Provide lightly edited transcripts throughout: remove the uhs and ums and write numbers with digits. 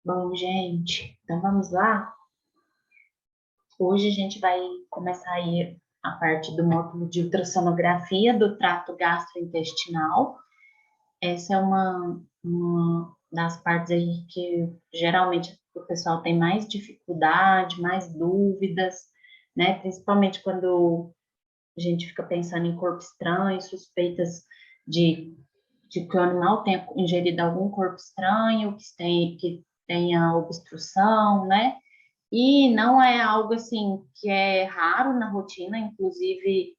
Bom, gente, então vamos lá. Hoje a gente vai começar aí a parte do módulo de ultrassonografia do trato gastrointestinal. Essa é uma das partes aí que geralmente o pessoal tem mais dificuldade, mais dúvidas, né? Principalmente quando a gente fica pensando em corpo estranho, suspeitas de, de que o animal tenha ingerido algum corpo estranho, que tenha obstrução, né? E não é algo assim que é raro na rotina, inclusive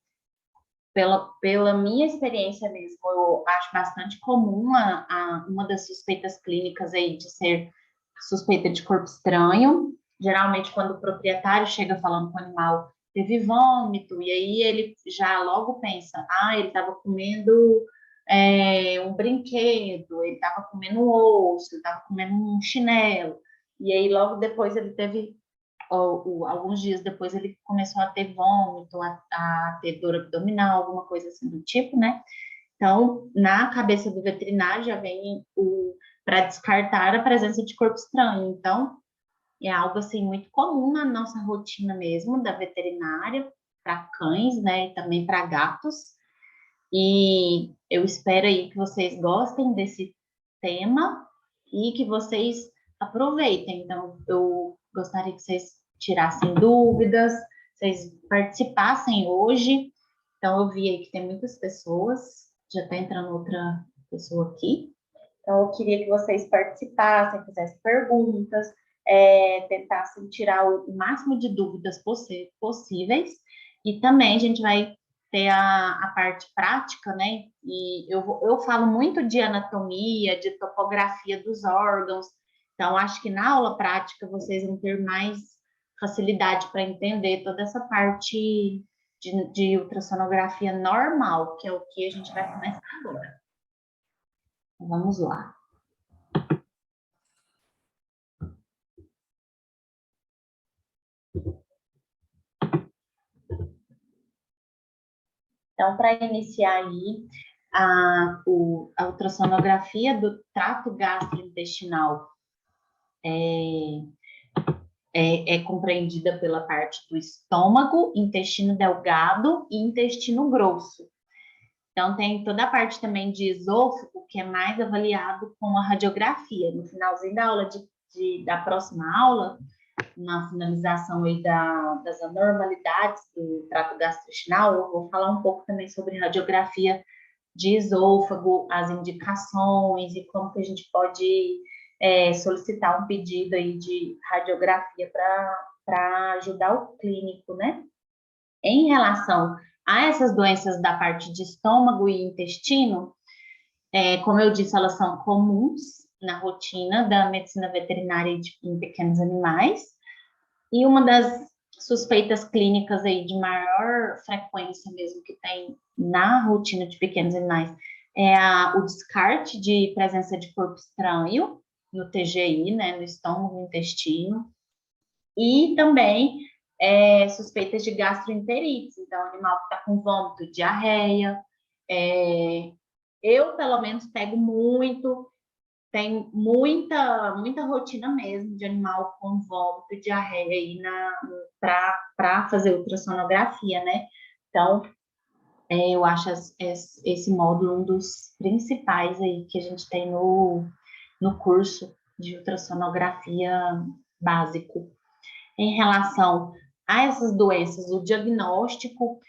pela minha experiência mesmo, eu acho bastante comum uma das suspeitas clínicas aí de ser suspeita de corpo estranho. Geralmente, quando o proprietário chega falando com o animal teve vômito, e aí ele já logo pensa, ele estava comendo um brinquedo, ele estava comendo um osso, ele estava comendo um chinelo, e aí logo depois ele teve alguns dias depois ele começou a ter vômito, a ter dor abdominal, alguma coisa assim do tipo, né? Então, na cabeça do veterinário já vem para descartar a presença de corpo estranho. Então, é algo assim muito comum na nossa rotina mesmo da veterinária para cães, né, e também para gatos. E eu espero aí que vocês gostem desse tema e que vocês aproveitem. Então, eu gostaria que vocês tirassem dúvidas, vocês participassem hoje. Então, eu vi aí que tem muitas pessoas, já está entrando outra pessoa aqui. Então, eu queria que vocês participassem, fizessem perguntas, tentassem tirar o máximo de dúvidas possíveis. E também a gente vai ter a parte prática, né? E eu falo muito de anatomia, de topografia dos órgãos. Então, acho que na aula prática vocês vão ter mais facilidade para entender toda essa parte de ultrassonografia normal, que é o que a gente vai começar agora. Vamos lá. Então, para iniciar aí, a ultrassonografia do trato gastrointestinal é compreendida pela parte do estômago, intestino delgado e intestino grosso. Então, tem toda a parte também de esôfago, que é mais avaliado com a radiografia. No finalzinho da aula da próxima aula, na finalização aí das anormalidades do trato gastrointestinal, eu vou falar um pouco também sobre radiografia de esôfago, as indicações e como que a gente pode solicitar um pedido aí de radiografia para ajudar o clínico, né? Em relação a essas doenças da parte de estômago e intestino, como eu disse, elas são comuns na rotina da medicina veterinária em pequenos animais, e uma das suspeitas clínicas aí de maior frequência mesmo que tem na rotina de pequenos animais é o descarte de presença de corpo estranho no TGI, né, no estômago, no intestino, e também suspeitas de gastroenterites, então o animal que está com vômito, diarreia, eu pelo menos pego muito, tem muita rotina mesmo de animal com vômito e diarreia aí para fazer ultrassonografia, né? Então, eu acho esse módulo um dos principais aí que a gente tem no curso de ultrassonografia básico. Em relação a essas doenças, o diagnóstico,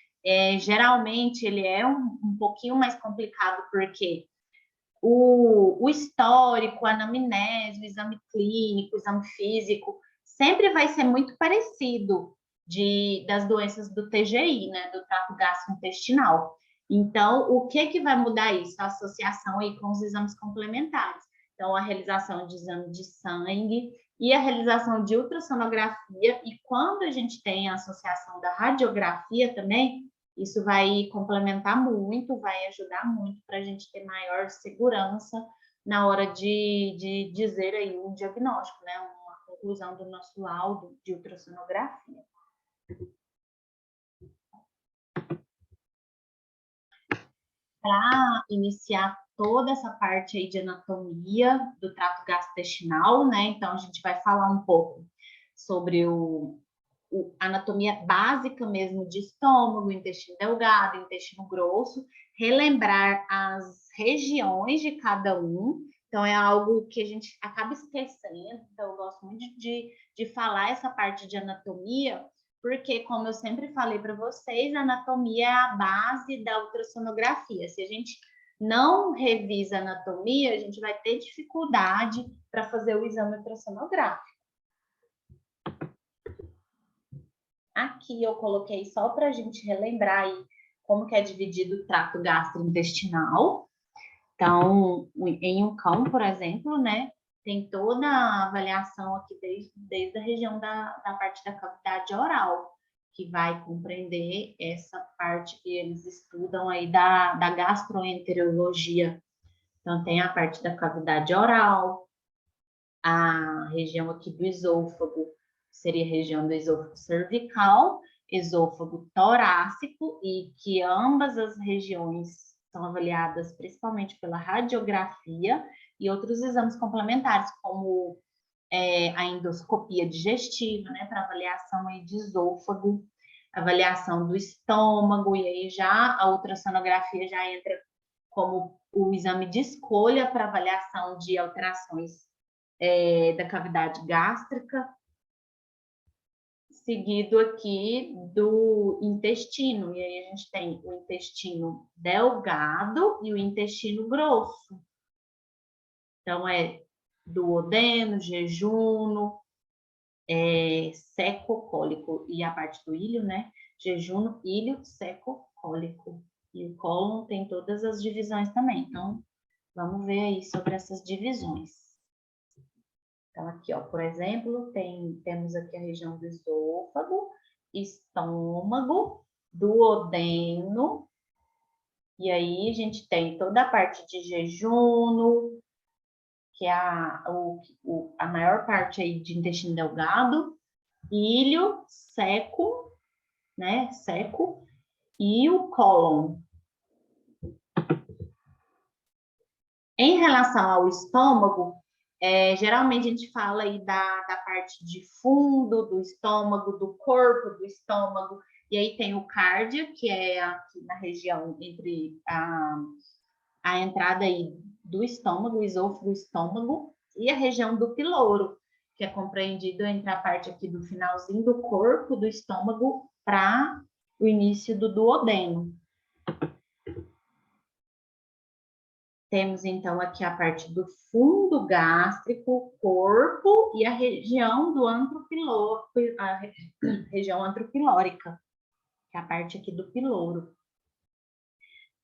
geralmente, ele é um pouquinho mais complicado, porque o histórico, a anamnese, o exame clínico, o exame físico, sempre vai ser muito parecido das doenças do TGI, né, do trato gastrointestinal. Então, o que vai mudar isso? A associação aí com os exames complementares. Então, a realização de exame de sangue e a realização de ultrassonografia, e quando a gente tem a associação da radiografia também, isso vai complementar muito, vai ajudar muito para a gente ter maior segurança na hora de dizer aí um diagnóstico, né? Uma conclusão do nosso laudo de ultrassonografia. Para iniciar toda essa parte aí de anatomia do trato gastrointestinal, né? Então, a gente vai falar um pouco sobre anatomia básica mesmo de estômago, intestino delgado, intestino grosso, relembrar as regiões de cada um. Então, é algo que a gente acaba esquecendo. Então, eu gosto muito de falar essa parte de anatomia, porque, como eu sempre falei para vocês, a anatomia é a base da ultrassonografia. Se a gente não revisa a anatomia, a gente vai ter dificuldade para fazer o exame ultrassonográfico. Aqui eu coloquei só para a gente relembrar aí como que é dividido o trato gastrointestinal. Então, em um cão, por exemplo, né, tem toda a avaliação aqui desde a região da parte da cavidade oral, que vai compreender essa parte que eles estudam aí da gastroenterologia. Então, tem a parte da cavidade oral, a região aqui do esôfago, seria a região do esôfago cervical, esôfago torácico, e que ambas as regiões são avaliadas principalmente pela radiografia e outros exames complementares, como a endoscopia digestiva, né, para avaliação aí de esôfago, avaliação do estômago, e aí já a ultrassonografia já entra como o exame de escolha para avaliação de alterações da cavidade gástrica, seguido aqui do intestino. E aí a gente tem o intestino delgado e o intestino grosso. Então, é duodeno, jejuno, seco-cólico. E a parte do ilho, né? Jejuno, ilho, seco-cólico. E o cólon tem todas as divisões também. Então, vamos ver aí sobre essas divisões. Então, aqui, ó, por exemplo, temos aqui a região do esôfago, estômago, duodeno, e aí a gente tem toda a parte de jejuno, que é a maior parte aí de intestino delgado, ilho, seco, né, seco, e o cólon. Em relação ao estômago, geralmente a gente fala aí da parte de fundo do estômago, do corpo do estômago, e aí tem o cardio, que é aqui na região entre a entrada aí do estômago, o esôfago, o estômago, e a região do piloro, que é compreendido entre a parte aqui do finalzinho do corpo do estômago para o início do duodeno. Temos, então, aqui a parte do fundo gástrico, corpo e a região do a região antropilórica, que é a parte aqui do piloro.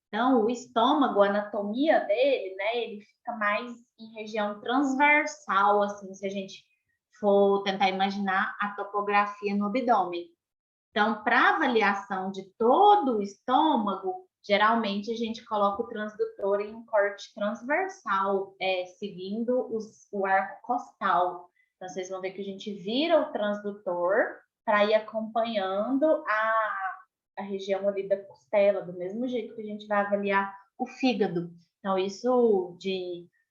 Então, o estômago, a anatomia dele, né, ele fica mais em região transversal, assim, se a gente for tentar imaginar a topografia no abdômen. Então, para avaliação de todo o estômago, geralmente a gente coloca o transdutor em um corte transversal, seguindo o arco costal. Então, vocês vão ver que a gente vira o transdutor para ir acompanhando a região ali da costela, do mesmo jeito que a gente vai avaliar o fígado. Então, isso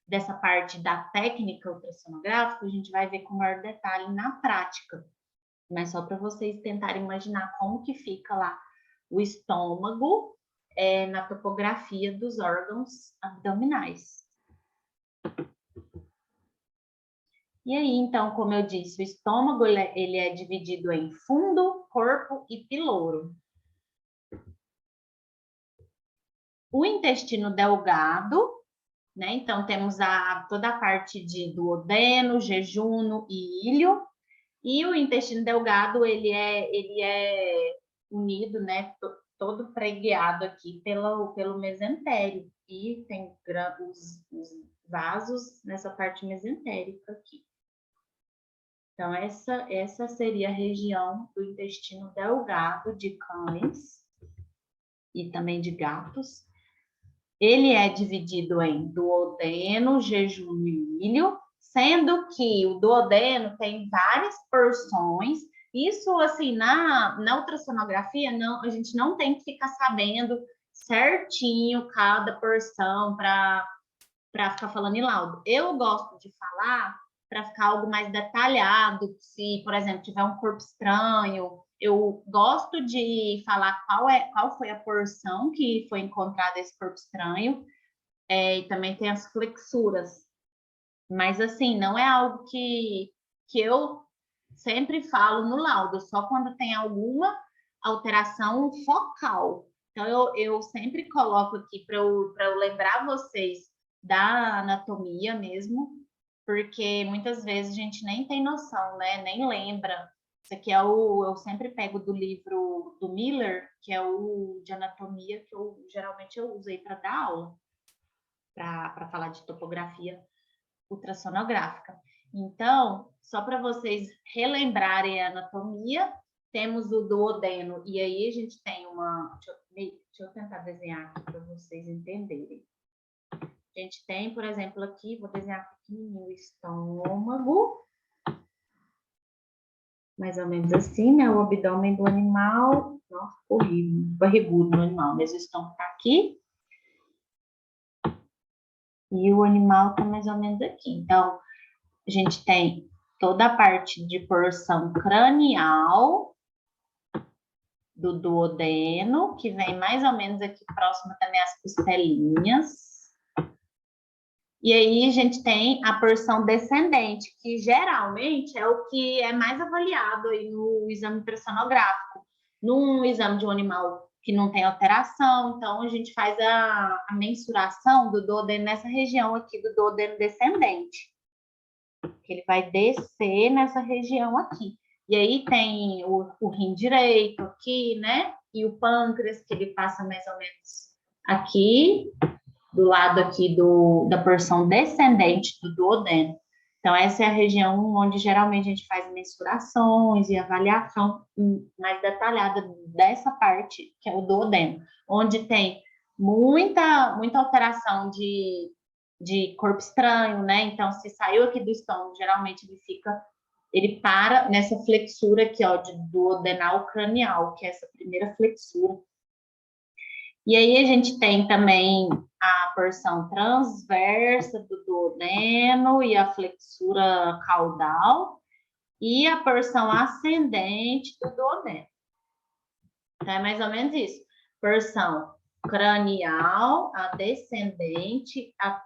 dessa parte da técnica ultrassonográfica, a gente vai ver com maior detalhe na prática. Mas só para vocês tentarem imaginar como que fica lá o estômago na topografia dos órgãos abdominais. E aí, então, como eu disse, o estômago ele é dividido em fundo, corpo e piloro. O intestino delgado, né? Então, temos toda a parte de duodeno, jejuno e ilho. E o intestino delgado, ele é unido, né, todo preguiado aqui pelo mesentério. E tem os vasos nessa parte mesentérica aqui. Então, essa seria a região do intestino delgado de cães e também de gatos. Ele é dividido em duodeno, jejuno e ilho, sendo que o duodeno tem várias porções. Isso, assim, na ultrassonografia, a gente não tem que ficar sabendo certinho cada porção para ficar falando em laudo. Eu gosto de falar para ficar algo mais detalhado. Se, por exemplo, tiver um corpo estranho, eu gosto de falar qual foi a porção que foi encontrada esse corpo estranho, e também tem as flexuras. Mas, assim, não é algo que eu sempre falo no laudo, só quando tem alguma alteração focal. Então, eu sempre coloco aqui para eu lembrar vocês da anatomia mesmo, porque muitas vezes a gente nem tem noção, né? Nem lembra. Isso aqui eu sempre pego do livro do Miller, que é o de anatomia, que geralmente eu usei para dar aula, para falar de topografia ultrassonográfica. Então, só para vocês relembrarem a anatomia, temos o duodeno, e aí a gente tem uma... Deixa eu tentar desenhar aqui para vocês entenderem. A gente tem, por exemplo, aqui, vou desenhar pequenininho o estômago, mais ou menos assim, né? O abdômen do animal, nossa, horrível, barrigudo no animal, mas o estômago tá aqui. E o animal tá mais ou menos aqui. Então, a gente tem toda a parte de porção cranial do duodeno, que vem mais ou menos aqui próximo também às costelinhas. E aí a gente tem a porção descendente, que geralmente é o que é mais avaliado aí no exame ultrassonográfico. Num exame de um animal que não tem alteração, então a gente faz a mensuração do duodeno nessa região aqui do duodeno descendente, que ele vai descer nessa região aqui. E aí tem o rim direito aqui, né? E o pâncreas, que ele passa mais ou menos aqui, do lado aqui da porção descendente do duodeno. Então, essa é a região onde geralmente a gente faz mensurações e avaliação mais detalhada dessa parte, que é o duodeno, onde tem muita alteração de corpo estranho, né? Então, se saiu aqui do estômago, geralmente ele para nessa flexura aqui, ó, de duodenal cranial, que é essa primeira flexura. E aí a gente tem também a porção transversa do duodeno e a flexura caudal e a porção ascendente do duodeno. Então, é mais ou menos isso. Porção cranial, a descendente, a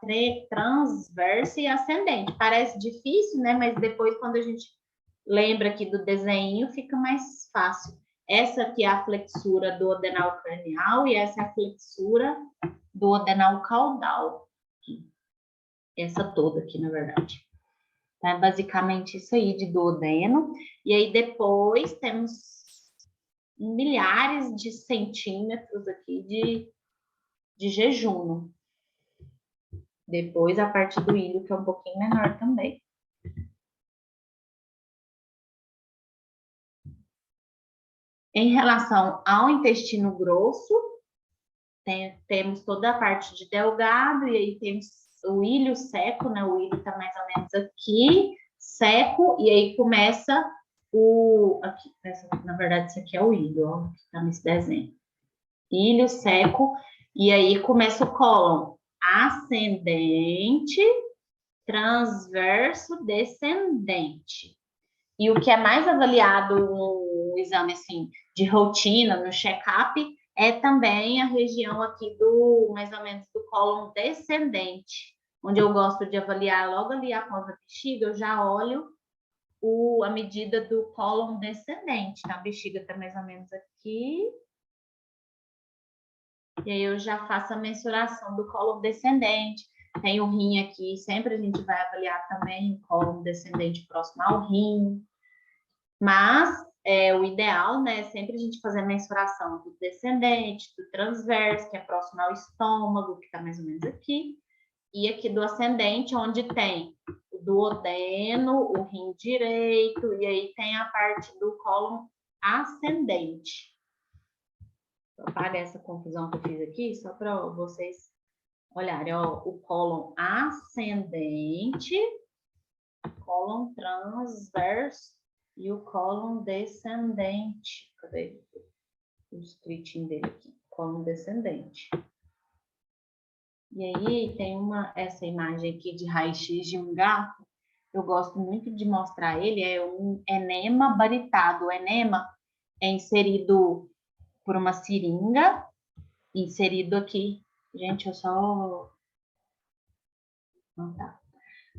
transversa e ascendente. Parece difícil, né? Mas depois, quando a gente lembra aqui do desenho, fica mais fácil. Essa aqui é a flexura do duodenal cranial e essa é a flexura do duodenal caudal. Essa toda aqui, na verdade. É basicamente isso aí de duodeno. E aí depois temos milhares de centímetros aqui de jejum. Depois a parte do ilho, que é um pouquinho menor também. Em relação ao intestino grosso, temos toda a parte de delgado, e aí temos o ilho seco, né? O ilho está mais ou menos aqui, seco, e aí começa aqui, na verdade, isso aqui é o ilho, ó, que está nesse desenho. Ilho seco, e aí começa o cólon ascendente, transverso, descendente. E o que é mais avaliado no exame assim, de rotina, no check-up, é também a região aqui mais ou menos, do cólon descendente, onde eu gosto de avaliar logo ali após a bexiga, eu já olho a medida do cólon descendente. Então, a bexiga está mais ou menos aqui. E aí eu já faço a mensuração do cólon descendente. Tem o rim aqui, sempre a gente vai avaliar também o cólon descendente próximo ao rim. Mas o ideal, né, é sempre a gente fazer a mensuração do descendente, do transverso, que é próximo ao estômago, que está mais ou menos aqui, e aqui do ascendente, onde tem o duodeno, o rim direito, e aí tem a parte do cólon ascendente. Vou apagar essa confusão que eu fiz aqui, só para vocês olharem, ó, o cólon ascendente, cólon transverso, e o cólon descendente. Cadê o scripting dele aqui? cólon descendente. E aí tem essa imagem aqui de raio-x de um gato. Eu gosto muito de mostrar ele, é um enema baritado. O enema é inserido por uma seringa, inserido aqui. Gente, eu só... Não tá.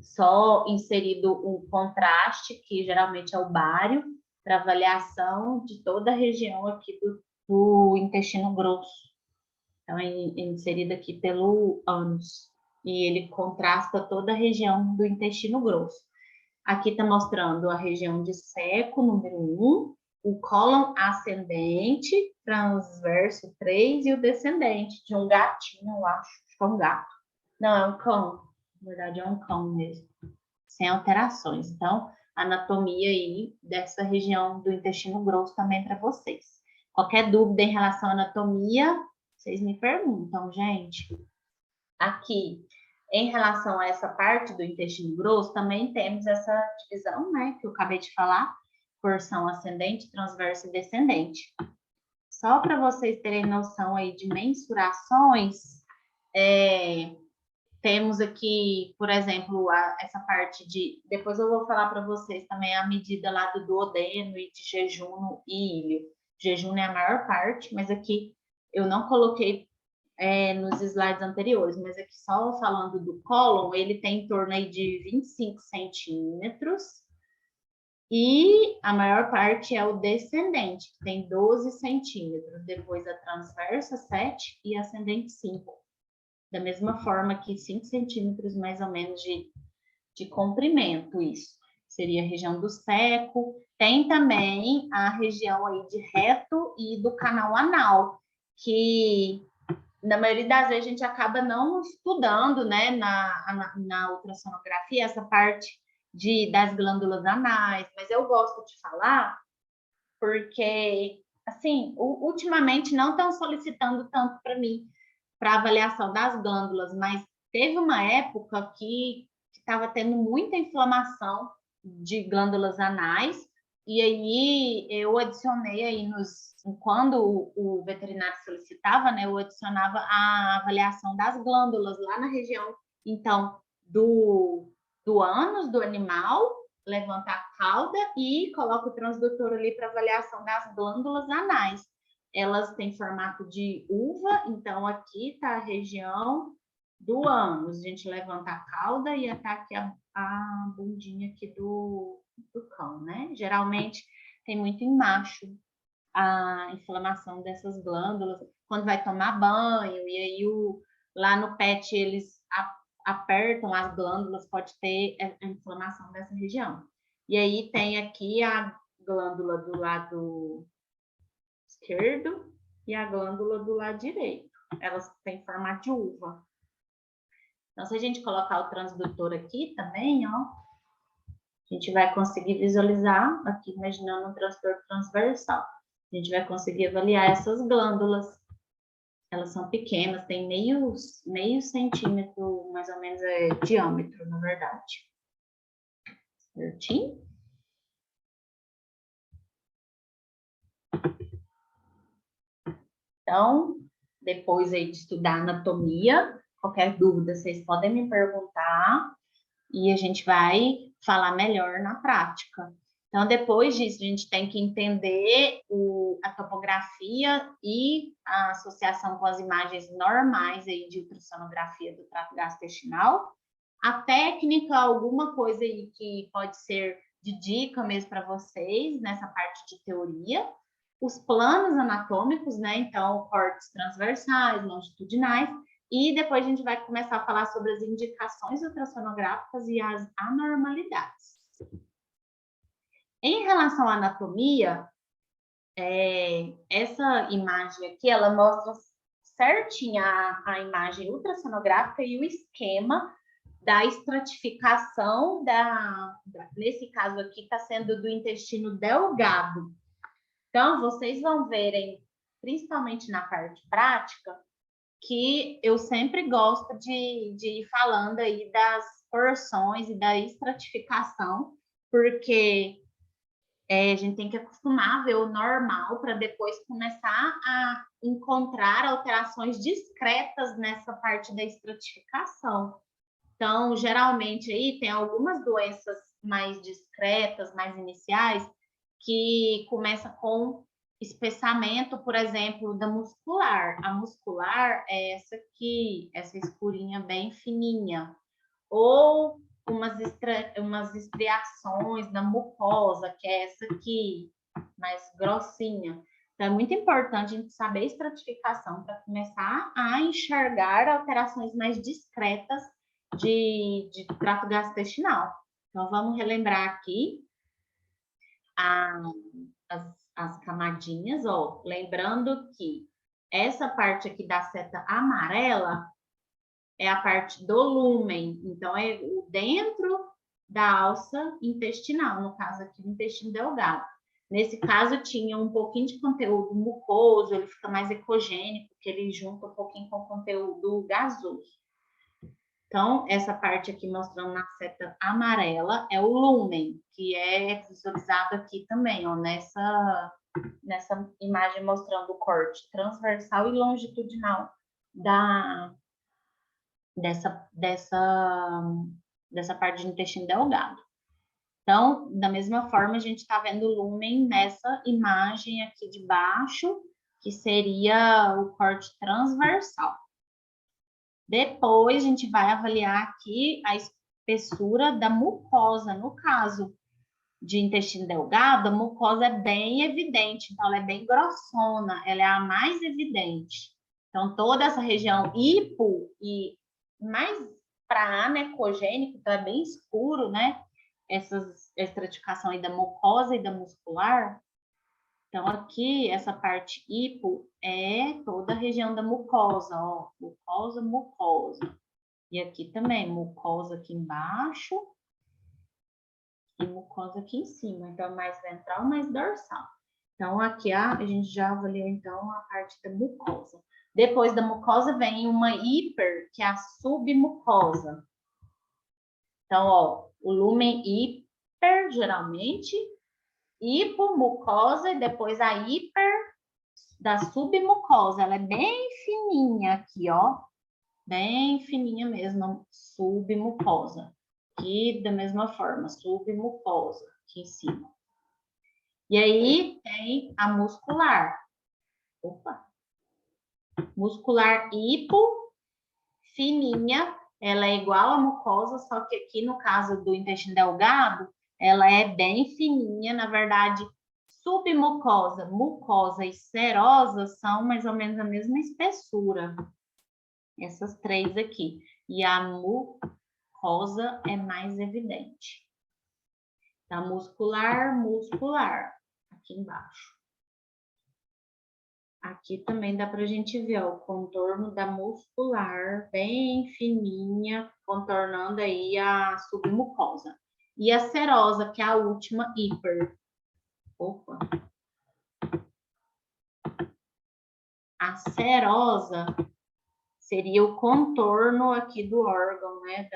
Só inserido um contraste, que geralmente é o bário, para avaliação de toda a região aqui do intestino grosso. Então, é inserido aqui pelo ânus. E ele contrasta toda a região do intestino grosso. Aqui está mostrando a região de seco, número 1, o cólon ascendente, transverso 3 e o descendente, de um gatinho, eu acho que é um gato. Não, é um cão. Na verdade, é um cão mesmo, sem alterações. Então, anatomia aí dessa região do intestino grosso também para vocês. Qualquer dúvida em relação à anatomia, vocês me perguntam, gente. Aqui, em relação a essa parte do intestino grosso, também temos essa divisão, né, que eu acabei de falar, porção ascendente, transverso e descendente. Só para vocês terem noção aí de mensurações, temos aqui, por exemplo, essa parte de... Depois eu vou falar para vocês também a medida lá do duodeno e de jejum e ilho. Jejum é a maior parte, mas aqui eu não coloquei nos slides anteriores, mas aqui só falando do cólon, ele tem em torno aí de 25 centímetros. E a maior parte é o descendente, que tem 12 centímetros. Depois a transversa, 7 e ascendente, 5. Da mesma forma que 5 centímetros mais ou menos de comprimento, isso. Seria a região do seco. Tem também a região aí de reto e do canal anal, que na maioria das vezes a gente acaba não estudando, né, na ultrassonografia, essa parte das glândulas anais, mas eu gosto de falar porque, assim, ultimamente não estão solicitando tanto para mim, para avaliação das glândulas, mas teve uma época que estava tendo muita inflamação de glândulas anais, e aí eu adicionei aí quando o veterinário solicitava, né, eu adicionava a avaliação das glândulas lá na região, então, do ânus do animal, levanta a cauda e coloca o transdutor ali para avaliação das glândulas anais. Elas têm formato de uva, então aqui está a região do ânus. A gente levanta a cauda e ataque a bundinha aqui do cão, né? Geralmente tem muito em macho a inflamação dessas glândulas, quando vai tomar banho, e aí lá no pet eles apertam as glândulas, pode ter a inflamação dessa região. E aí tem aqui a glândula do lado esquerdo e a glândula do lado direito. Elas têm formato de uva. Então, se a gente colocar o transdutor aqui também, ó, a gente vai conseguir visualizar, aqui imaginando um transdutor transversal, a gente vai conseguir avaliar essas glândulas. Elas são pequenas, tem meio centímetro, mais ou menos, diâmetro, na verdade. Certinho? Então, depois aí de estudar anatomia, qualquer dúvida vocês podem me perguntar e a gente vai falar melhor na prática. Então, depois disso, a gente tem que entender a topografia e a associação com as imagens normais aí de ultrassonografia do trato gastrointestinal. A técnica, alguma coisa aí que pode ser de dica mesmo para vocês nessa parte de teoria. Os planos anatômicos, né? Então, cortes transversais, longitudinais, e depois a gente vai começar a falar sobre as indicações ultrassonográficas e as anormalidades. Em relação à anatomia, essa imagem aqui, ela mostra certinho a imagem ultrassonográfica e o esquema da estratificação nesse caso aqui, está sendo do intestino delgado. Então, vocês vão verem, principalmente na parte prática, que eu sempre gosto de ir falando aí das porções e da estratificação, porque a gente tem que acostumar a ver o normal para depois começar a encontrar alterações discretas nessa parte da estratificação. Então, geralmente aí tem algumas doenças mais discretas, mais iniciais, que começa com espessamento, por exemplo, da muscular. A muscular é essa aqui, essa escurinha bem fininha. Ou umas estriações na mucosa, que é essa aqui, mais grossinha. Então, é muito importante a gente saber a estratificação para começar a enxergar alterações mais discretas de trato gastrointestinal. Então, vamos relembrar aqui as camadinhas, ó. Lembrando que essa parte aqui da seta amarela é a parte do lúmen. Então, é o dentro da alça intestinal, no caso aqui do intestino delgado. Nesse caso, tinha um pouquinho de conteúdo mucoso, ele fica mais ecogênico, porque ele junta um pouquinho com o conteúdo gasoso. Então, essa parte aqui mostrando na seta amarela é o lúmen, que é visualizado aqui também, ó, nessa imagem mostrando o corte transversal e longitudinal dessa parte de intestino delgado. Então, da mesma forma, a gente está vendo o lúmen nessa imagem aqui de baixo, que seria o corte transversal. Depois, a gente vai avaliar aqui a espessura da mucosa. No caso de intestino delgado, a mucosa é bem evidente, então ela é bem grossona, ela é a mais evidente. Então, toda essa região hipo e mais para anecogênico, então é bem escuro, né? Essa estratificação aí da mucosa e da muscular. Então, aqui, essa parte hipo é toda a região da mucosa, ó. Mucosa, mucosa. E aqui também, mucosa aqui embaixo e mucosa aqui em cima. Então, mais ventral, mais dorsal. Então, aqui a gente já avaliou, então, a parte da mucosa. Depois da mucosa vem uma hiper, que é a submucosa. Então, ó, o lúmen hiper, geralmente, hipomucosa e depois a hiper da submucosa. Ela é bem fininha aqui, ó. Bem fininha mesmo, submucosa. Aqui, da mesma forma, submucosa, aqui em cima. E aí, tem a muscular. Opa! Muscular hipo, fininha, ela é igual à mucosa, só que aqui no caso do intestino delgado, ela é bem fininha, na verdade, submucosa, mucosa e serosa são mais ou menos a mesma espessura. Essas três aqui. E a mucosa é mais evidente. Tá muscular, muscular, aqui embaixo. Aqui também dá para a gente ver ó, o contorno da muscular, bem fininha, contornando aí a submucosa. E a serosa, que é a última hiper. Opa! A serosa seria o contorno aqui do órgão, né?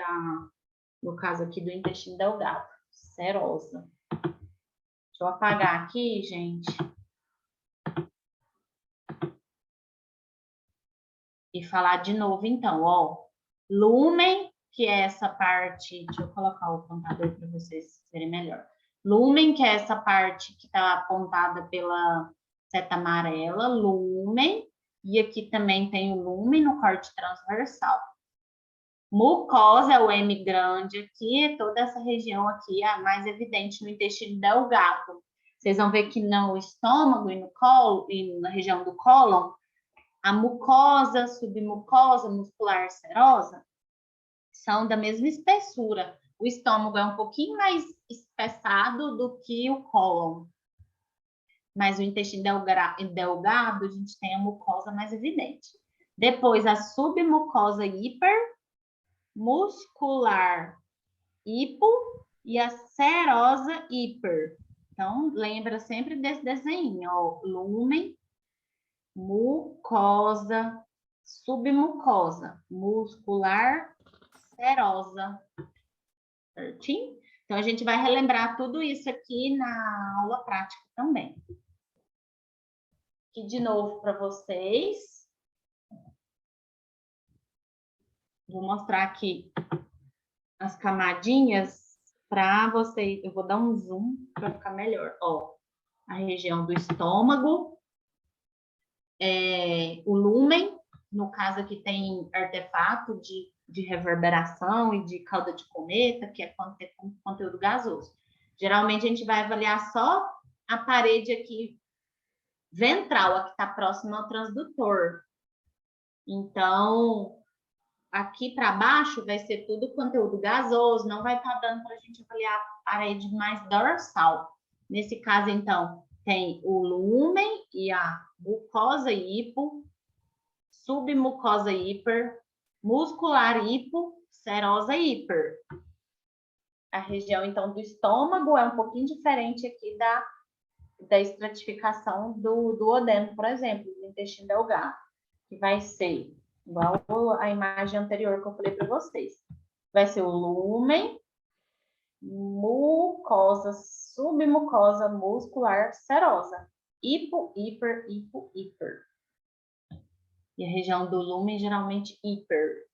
No caso aqui do intestino delgado. Serosa. Deixa eu apagar aqui, gente. E falar de novo, então, ó. Lúmen, que é essa parte... Deixa eu colocar o contador para vocês verem melhor. Lúmen, que é essa parte que está apontada pela seta amarela. Lúmen. E aqui também tem o lúmen no corte transversal. Mucosa é o M grande aqui. Toda essa região aqui é a mais evidente no intestino delgado. Vocês vão ver que no estômago e no colo, e na região do cólon, a mucosa, submucosa, muscular serosa são da mesma espessura. O estômago é um pouquinho mais espessado do que o cólon. Mas o intestino delgado, a gente tem a mucosa mais evidente. Depois, a submucosa hipermuscular hipo e a serosa hiper. Então, lembra sempre desse desenho, ó, lúmen, mucosa, submucosa, muscular, serosa. Certinho? Então, a gente vai relembrar tudo isso aqui na aula prática também. Aqui de novo para vocês. Vou mostrar aqui as camadinhas para vocês. Eu vou dar um zoom para ficar melhor. Ó, a região do estômago, o lúmen, no caso aqui tem artefato de reverberação e de cauda de cometa, que é quando tem conteúdo gasoso. Geralmente a gente vai avaliar só a parede aqui ventral, a que está próxima ao transdutor. Então, aqui para baixo vai ser tudo conteúdo gasoso, não vai estar dando para a gente avaliar a parede mais dorsal. Nesse caso, então, tem o lúmen e a mucosa hipo, submucosa hiper, muscular hipo, serosa hiper. A região, então, do estômago é um pouquinho diferente aqui da estratificação do duodeno, por exemplo, do intestino delgado, que vai ser igual a imagem anterior que eu falei para vocês. Vai ser o lúmen, mucosa, submucosa, muscular, serosa. Hipo, hiper, hipo, hiper. E a região do lúmen, geralmente, hiper.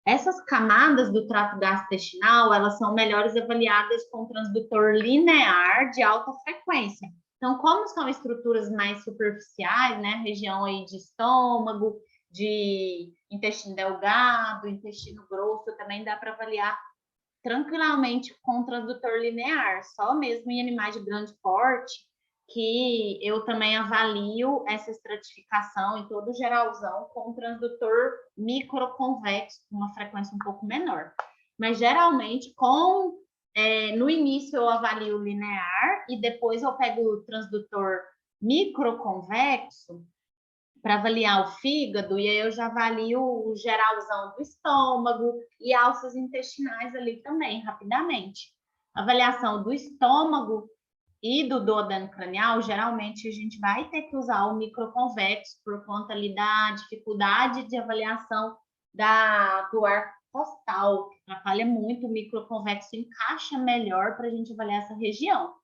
Essas camadas do trato gastrointestinal, elas são melhores avaliadas com transdutor linear de alta frequência. Então, como são estruturas mais superficiais, né, região aí de estômago, de intestino delgado, intestino grosso, também dá para avaliar tranquilamente com transdutor linear, só mesmo em animais de grande porte, que eu também avalio essa estratificação em todo o geralzão com um transdutor microconvexo, com uma frequência um pouco menor. Mas, geralmente, no início eu avalio linear e depois eu pego o transdutor microconvexo para avaliar o fígado, e aí eu já avalio o geralzão do estômago e alças intestinais ali também, rapidamente. Avaliação do estômago e do duodeno cranial, geralmente a gente vai ter que usar o microconvexo por conta ali da dificuldade de avaliação do ar costal, que atrapalha muito. O microconvexo encaixa melhor para a gente avaliar essa região,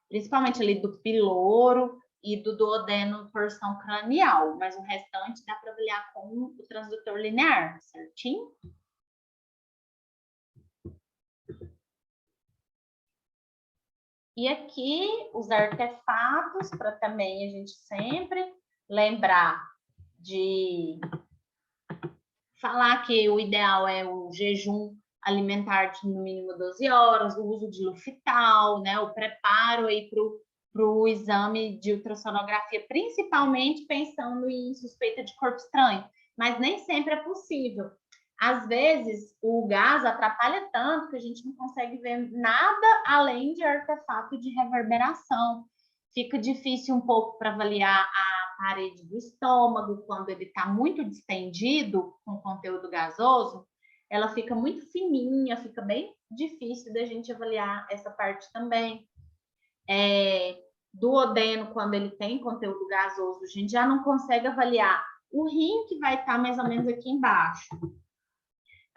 principalmente ali do piloro e do duodeno porção cranial, mas o restante dá para avaliar com o transdutor linear, certinho? E aqui os artefatos, para também a gente sempre lembrar de falar que o ideal é o jejum alimentar de no mínimo 12 horas, o uso de Lufital, né, o preparo aí para o exame de ultrassonografia, principalmente pensando em suspeita de corpo estranho, mas nem sempre é possível. Às vezes, o gás atrapalha tanto que a gente não consegue ver nada além de artefato de reverberação. Fica difícil um pouco para avaliar a parede do estômago, quando ele está muito distendido com conteúdo gasoso, ela fica muito fininha, fica bem difícil da gente avaliar essa parte também. Duodeno, quando ele tem conteúdo gasoso, a gente já não consegue avaliar o rim, que vai estar mais ou menos aqui embaixo.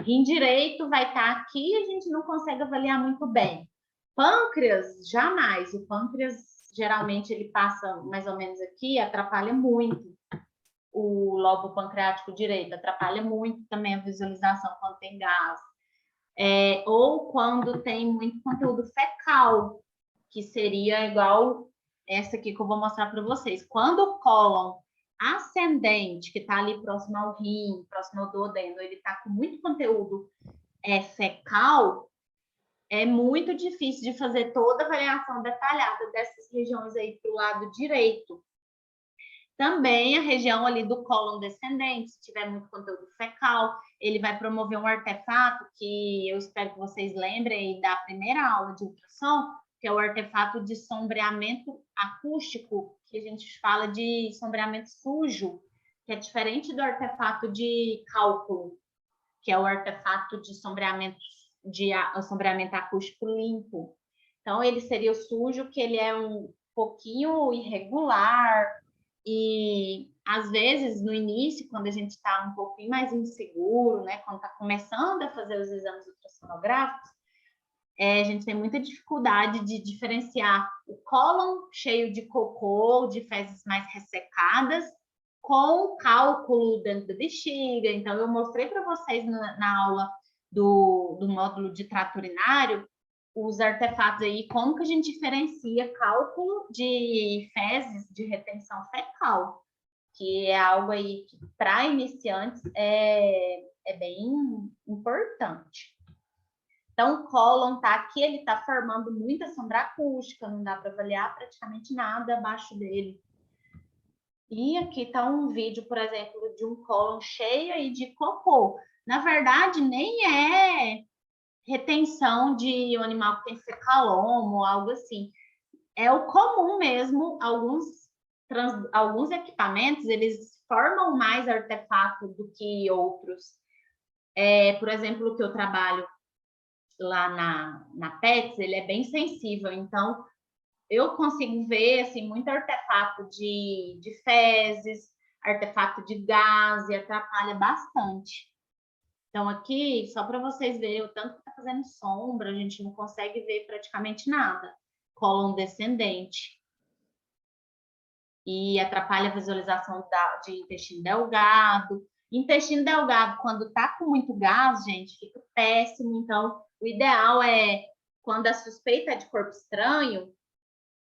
Rim direito vai estar aqui, a gente não consegue avaliar muito bem. Pâncreas, jamais. O pâncreas, geralmente, ele passa mais ou menos aqui, atrapalha muito. O lobo pancreático direito atrapalha muito também a visualização quando tem gás. Ou quando tem muito conteúdo fecal, que seria igual essa aqui que eu vou mostrar para vocês. Quando o cólon ascendente, que está ali próximo ao rim, próximo ao duodeno, ele está com muito conteúdo fecal, é muito difícil de fazer toda a avaliação detalhada dessas regiões aí para o lado direito. Também a região ali do cólon descendente, se tiver muito conteúdo fecal, ele vai promover um artefato que eu espero que vocês lembrem da primeira aula de ultrassom, que é o artefato de sombreamento acústico, que a gente fala de sombreamento sujo, que é diferente do artefato de cálculo, que é o artefato de sombreamento acústico limpo. Então, ele seria o sujo, que ele é um pouquinho irregular E, às vezes, no início, quando a gente está um pouquinho mais inseguro, né, quando está começando a fazer os exames ultrassonográficos, a gente tem muita dificuldade de diferenciar o cólon cheio de cocô, de fezes mais ressecadas, com o cálculo dentro da bexiga. Então, eu mostrei para vocês na aula do módulo de trato urinário os artefatos aí, como que a gente diferencia cálculo de fezes de retenção fecal, que é algo aí que, para iniciantes, é bem importante. Então, o cólon tá aqui, ele está formando muita sombra acústica, não dá para avaliar praticamente nada abaixo dele. E aqui está um vídeo, por exemplo, de um cólon cheio aí de cocô. Na verdade, nem é retenção de um animal que tem fecalomo ou algo assim. É o comum mesmo, alguns equipamentos, eles formam mais artefato do que outros. Por exemplo, o que eu trabalho lá na PETS, ele é bem sensível, então eu consigo ver assim, muito artefato de fezes, artefato de gás, e atrapalha bastante. Então, aqui, só para vocês verem o tanto que está fazendo sombra, a gente não consegue ver praticamente nada. Cólon descendente. E atrapalha a visualização de intestino delgado. Intestino delgado, quando está com muito gás, gente, fica péssimo. Então, o ideal é, quando a suspeita é de corpo estranho,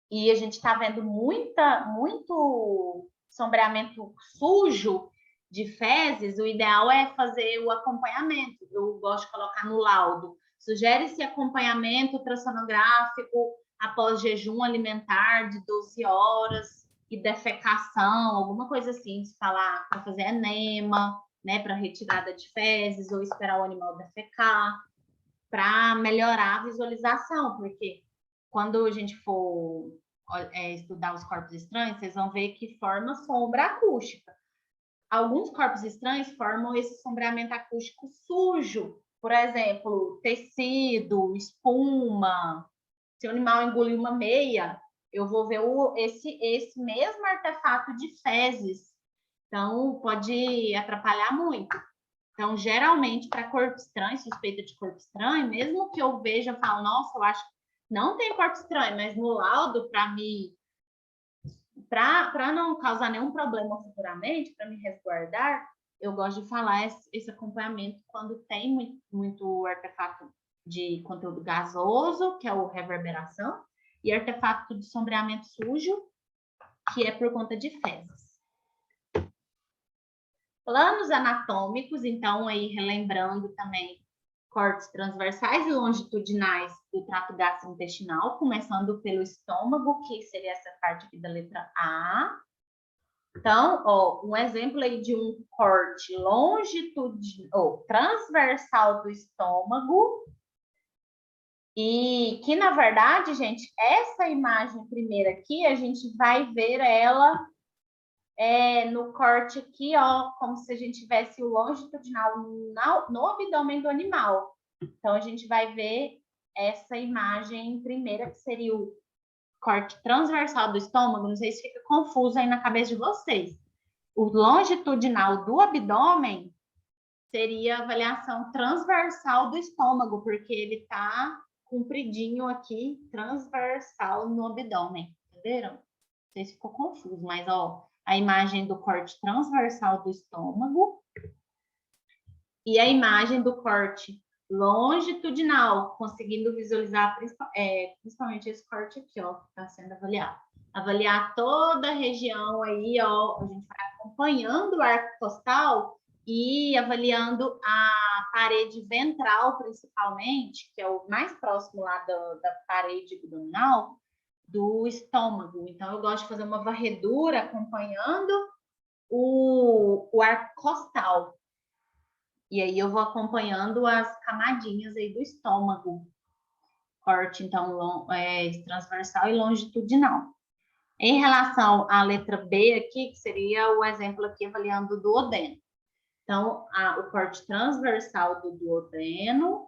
e a gente está vendo muito sombreamento sujo de fezes, o ideal é fazer o acompanhamento. Eu gosto de colocar no laudo. Sugere-se acompanhamento ultrassonográfico após jejum alimentar de 12 horas e defecação, alguma coisa assim, se falar para fazer enema, né, para retirada de fezes ou esperar o animal defecar, para melhorar a visualização, porque quando a gente for estudar os corpos estranhos, vocês vão ver que forma sombra acústica. Alguns corpos estranhos formam esse sombreamento acústico sujo, por exemplo, tecido, espuma. Se o animal engolir uma meia, eu vou ver esse mesmo artefato de fezes. Então, pode atrapalhar muito. Então, geralmente, para corpo estranho, suspeita de corpo estranho, mesmo que eu veja, eu falo, nossa, eu acho que não tem corpo estranho, mas no laudo, para não causar nenhum problema futuramente, para me resguardar, eu gosto de falar esse acompanhamento quando tem muito artefato de conteúdo gasoso, que é o reverberação, e artefato de sombreamento sujo, que é por conta de fezes. Planos anatômicos, então, aí relembrando também cortes transversais e longitudinais do trato gastrointestinal, começando pelo estômago, que seria essa parte aqui da letra A. Então, ó, um exemplo aí de um corte longitudinal, transversal do estômago, e que, na verdade, gente, essa imagem primeira aqui, a gente vai ver ela no corte aqui, ó, como se a gente tivesse o longitudinal no abdômen do animal. Então, a gente vai ver essa imagem primeira, que seria o corte transversal do estômago. Não sei se fica confuso aí na cabeça de vocês. O longitudinal do abdômen seria a avaliação transversal do estômago, porque ele está compridinho aqui, transversal no abdômen. Entenderam? Não sei se ficou confuso, mas, ó, a imagem do corte transversal do estômago e a imagem do corte longitudinal, conseguindo visualizar principalmente esse corte aqui, ó, que está sendo avaliado. Avaliar toda a região aí, ó, a gente vai acompanhando o arco costal e avaliando a parede ventral, principalmente, que é o mais próximo lá da parede abdominal, do estômago. Então, eu gosto de fazer uma varredura acompanhando o arco costal. E aí eu vou acompanhando as camadinhas aí do estômago. Corte, então, transversal e longitudinal. Em relação à letra B aqui, que seria o exemplo aqui avaliando o duodeno. Então, o corte transversal do duodeno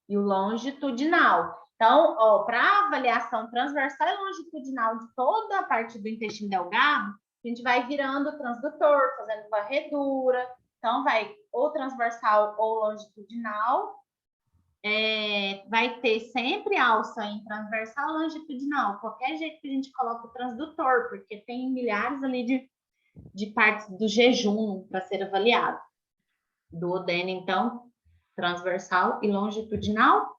e o longitudinal. Então, para avaliação transversal e longitudinal de toda a parte do intestino delgado, a gente vai virando o transdutor, fazendo varredura. Então, vai ou transversal ou longitudinal. Vai ter sempre alça em transversal ou longitudinal. Qualquer jeito que a gente coloca o transdutor, porque tem milhares ali de partes do jejum para ser avaliado. Duodeno, então, transversal e longitudinal.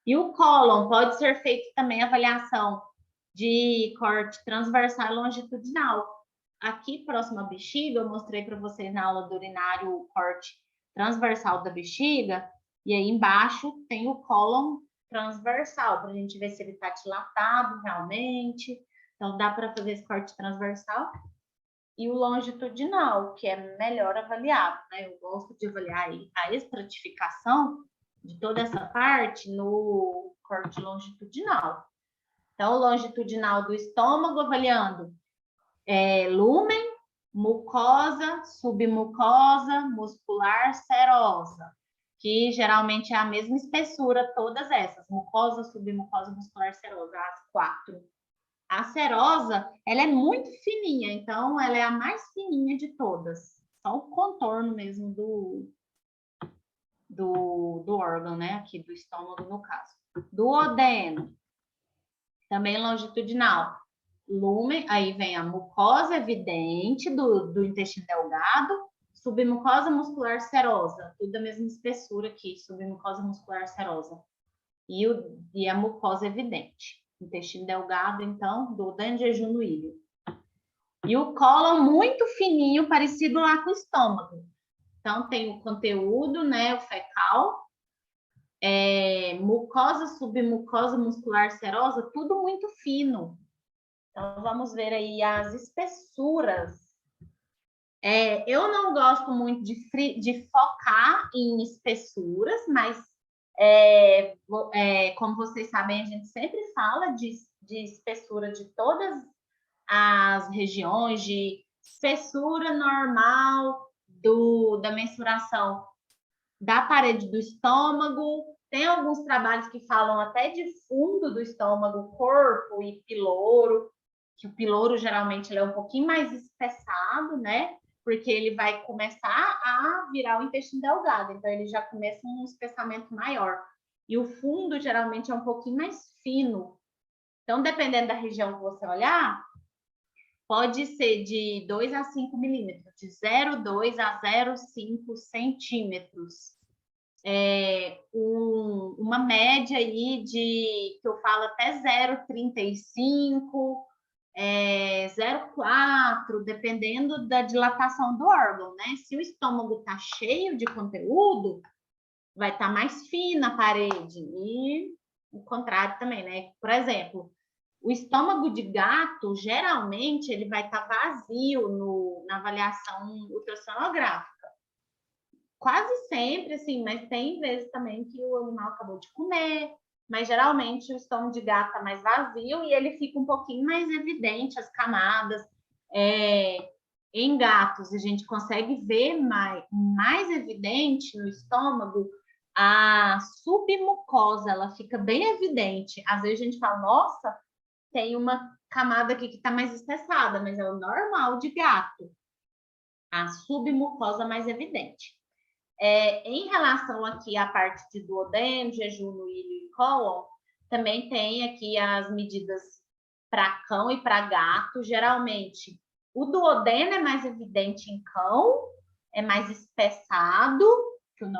E o cólon pode ser feito também avaliação de corte transversal e longitudinal. Aqui, próximo à bexiga, eu mostrei para vocês na aula do urinário o corte transversal da bexiga, e aí embaixo tem o cólon transversal, para a gente ver se ele está dilatado realmente. Então, dá para fazer esse corte transversal. E o longitudinal, que é melhor avaliado, né? Eu gosto de avaliar a estratificação de toda essa parte no corte longitudinal. Então, o longitudinal do estômago, avaliando lúmen, mucosa, submucosa, muscular, serosa, que geralmente é a mesma espessura, todas essas, mucosa, submucosa, muscular, serosa, as 4. A serosa, ela é muito fininha, então ela é a mais fininha de todas. Só o contorno mesmo do órgão, né? Aqui do estômago, no caso. Duodeno, também longitudinal. Lúmen, aí vem a mucosa evidente do intestino delgado, submucosa muscular serosa, tudo da mesma espessura aqui, submucosa muscular serosa. E a mucosa evidente. Intestino delgado, então, duodeno, jejum no ilho. E o cólon muito fininho, parecido lá com o estômago. Então, tem o conteúdo, né, o fecal, mucosa, submucosa, muscular serosa, tudo muito fino. Então, vamos ver aí as espessuras. Eu não gosto muito de focar em espessuras, mas como vocês sabem, a gente sempre fala de espessura de todas as regiões, de espessura normal da mensuração da parede do estômago. Tem alguns trabalhos que falam até de fundo do estômago, corpo e piloro, que o piloro geralmente ele é um pouquinho mais espessado, né? Porque ele vai começar a virar o intestino delgado, então ele já começa um espessamento maior. E o fundo geralmente é um pouquinho mais fino. Então, dependendo da região que você olhar, pode ser de 2 a 5 milímetros, de 0,2 a 0,5 centímetros. Uma média aí que eu falo até 0,35, 0,4, dependendo da dilatação do órgão, né? Se o estômago está cheio de conteúdo, vai estar mais fina a parede, e o contrário também, né? Por exemplo, o estômago de gato, geralmente, ele vai estar vazio na avaliação ultrassonográfica. Quase sempre, assim, mas tem vezes também que o animal acabou de comer, mas geralmente o estômago de gato está mais vazio e ele fica um pouquinho mais evidente, as camadas. Em gatos, a gente consegue ver mais evidente no estômago a submucosa, ela fica bem evidente. Às vezes a gente fala, nossa, tem uma camada aqui que está mais espessada, mas é o normal de gato. A submucosa mais evidente. Em relação aqui à parte de duodeno, jejum no ilho e cólon, também tem aqui as medidas para cão e para gato. Geralmente, o duodeno é mais evidente em cão, é mais espessado que o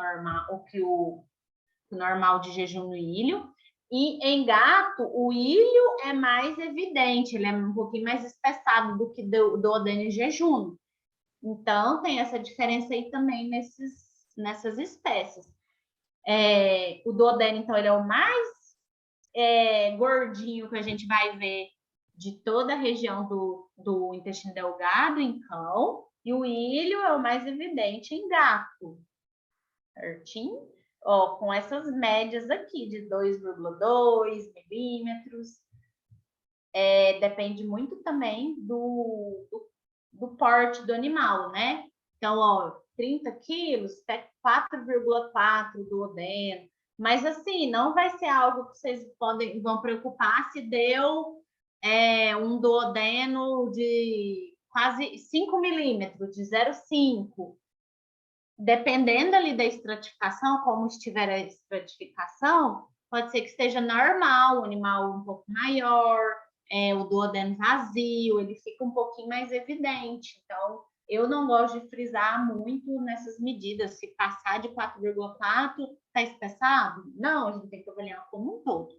normal de jejum no ilho. E em gato, o ilho é mais evidente, ele é um pouquinho mais espessado do que duodeno e jejum. Então, tem essa diferença aí também nessas espécies. O duodeno, então, ele é o mais gordinho que a gente vai ver de toda a região do intestino delgado em cão, e o ilho é o mais evidente em gato, certinho? Ó, com essas médias aqui de 2,2 milímetros. Depende muito também do porte do animal, né? Então, ó, 30 quilos, até 4,4 duodeno. Mas, assim, não vai ser algo que vocês vão preocupar se deu um duodeno de quase 5 milímetros, de 0,5. Dependendo ali da estratificação, como estiver a estratificação, pode ser que esteja normal, o animal um pouco maior, o duodeno vazio, ele fica um pouquinho mais evidente. Então, eu não gosto de frisar muito nessas medidas. Se passar de 4,4, está espessado? Não, a gente tem que avaliar como um todo.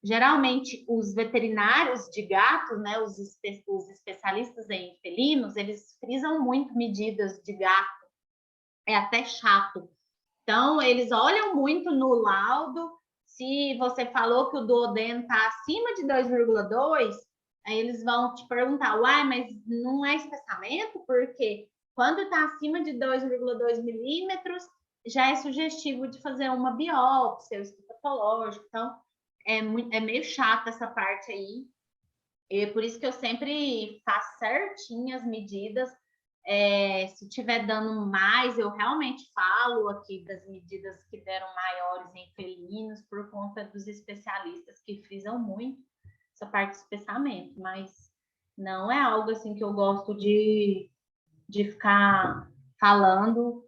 Geralmente, os veterinários de gatos, né, os especialistas em felinos, eles frisam muito medidas de gato. É até chato. Então, eles olham muito no laudo. Se você falou que o duodeno está acima de 2,2, aí eles vão te perguntar, uai, mas não é espessamento? Porque quando está acima de 2,2 milímetros, já é sugestivo de fazer uma biópsia, estudo patológico. Então, é meio chato essa parte aí. E por isso que eu sempre faço certinho as medidas. Se tiver dando mais, eu realmente falo aqui das medidas que deram maiores em felinos, por conta dos especialistas que frisam muito essa parte de espessamento, mas não é algo assim que eu gosto de ficar falando,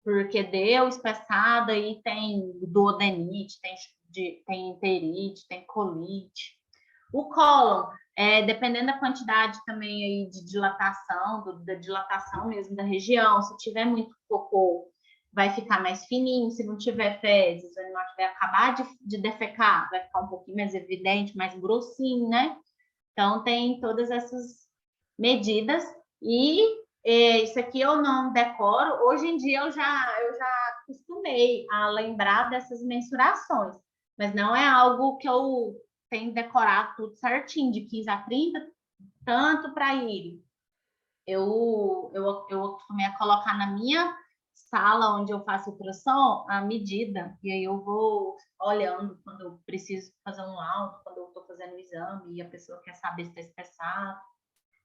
porque deu espessada e tem duodenite, tem enterite, tem colite. O cólon, dependendo da quantidade também aí de dilatação, da dilatação mesmo da região, se tiver muito cocô, vai ficar mais fininho, se não tiver fezes, o animal vai acabar de defecar, vai ficar um pouquinho mais evidente, mais grossinho, né? Então, tem todas essas medidas e isso aqui eu não decoro. Hoje em dia eu já acostumei a lembrar dessas mensurações, mas não é algo que eu tenho decorado tudo certinho, de 15 a 30, tanto para ele. Eu acostumei a colocar na minha sala onde eu faço ultrassom a medida, e aí eu vou olhando quando eu preciso fazer um laudo, quando eu estou fazendo o exame e a pessoa quer saber se está espessado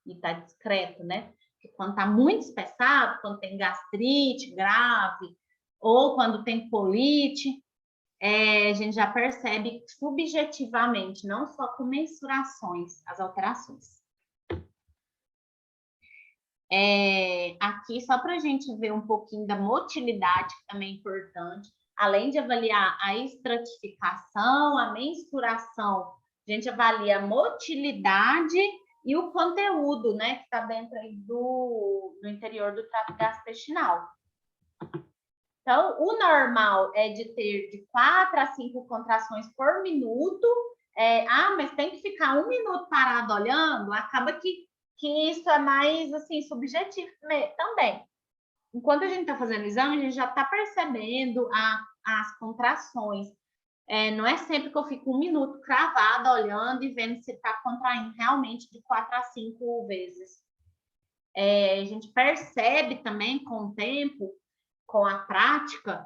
e está discreto, né? Porque quando está muito espessado, quando tem gastrite grave ou quando tem colite, a gente já percebe subjetivamente, não só com mensurações, as alterações. Aqui, só para a gente ver um pouquinho da motilidade, que também é importante, além de avaliar a estratificação, a mensuração, a gente avalia a motilidade e o conteúdo, né, que está dentro aí do interior do trato gastrointestinal. Então, o normal é de ter de 4 a 5 contrações por minuto. Mas tem que ficar 1 minuto parado olhando, acaba que isso é mais assim subjetivo também. Enquanto a gente está fazendo o exame, a gente já está percebendo as contrações. Não é sempre que eu fico 1 minuto cravada olhando e vendo se está contraindo realmente de 4 a 5 vezes. A gente percebe também com o tempo, com a prática,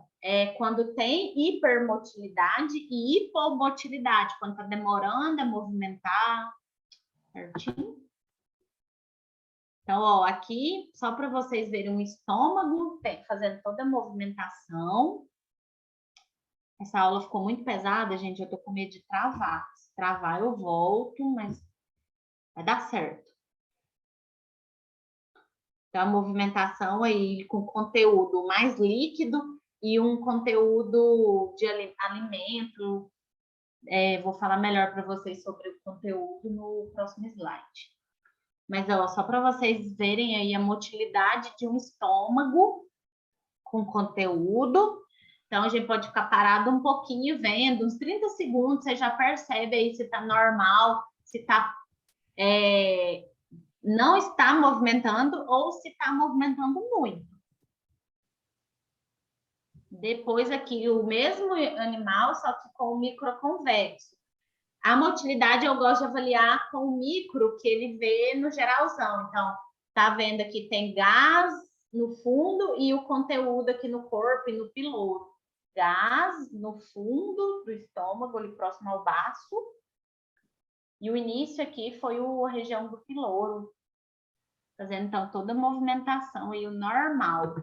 quando tem hipermotilidade e hipomotilidade, quando está demorando a movimentar, certinho? Então, ó, aqui, só para vocês verem o estômago, fazendo toda a movimentação. Essa aula ficou muito pesada, gente, eu tô com medo de travar. Se travar, eu volto, mas vai dar certo. Então, a movimentação aí com conteúdo mais líquido e um conteúdo de alimento. Vou falar melhor para vocês sobre o conteúdo no próximo slide. Mas, ó, só para vocês verem aí a motilidade de um estômago com conteúdo. Então, a gente pode ficar parado um pouquinho vendo, uns 30 segundos, você já percebe aí se está normal, se está não está movimentando ou se está movimentando muito. Depois aqui, o mesmo animal, só que com o microconvexo. A motilidade eu gosto de avaliar com o micro, que ele vê no geralzão. Então, tá vendo aqui, tem gás no fundo e o conteúdo aqui no corpo e no piloro. Gás no fundo do estômago, ali próximo ao baço. E o início aqui foi a região do piloro. Fazendo, então, toda a movimentação e o normal.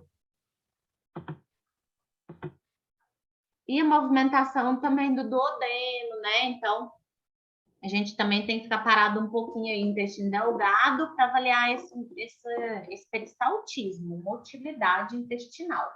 E a movimentação também do duodeno, né? Então, A gente também tem que ficar parado um pouquinho aí, intestino delgado, para avaliar esse peristaltismo, motilidade intestinal.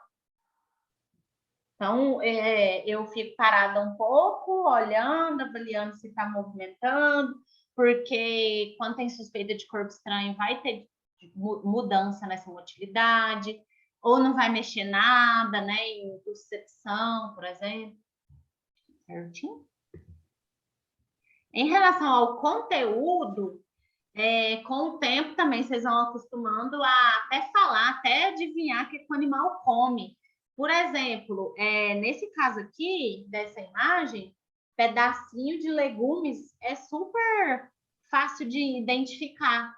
Então, eu fico parada um pouco, olhando, avaliando se está movimentando, porque quando tem suspeita de corpo estranho, vai ter mudança nessa motilidade, ou não vai mexer nada, né, em percepção, por exemplo. Certinho? Em relação ao conteúdo, com o tempo também vocês vão acostumando a até falar, até adivinhar o que o animal come. Por exemplo, nesse caso aqui, dessa imagem, pedacinho de legumes é super fácil de identificar.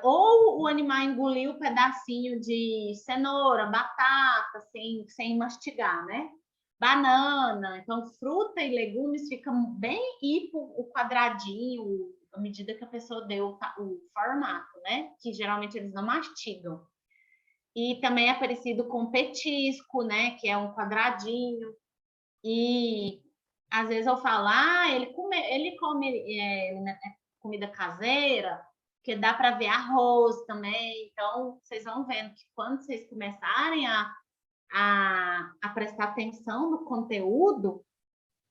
Ou o animal engoliu um pedacinho de cenoura, batata, sem mastigar, né? Banana, então fruta e legumes ficam bem o quadradinho, à medida que a pessoa deu o formato, né? Que geralmente eles não mastigam. E também é parecido com petisco, né? Que é um quadradinho. E às vezes eu falo, ele come comida caseira, que dá para ver arroz também. Então, vocês vão vendo que quando vocês começarem a prestar atenção no conteúdo,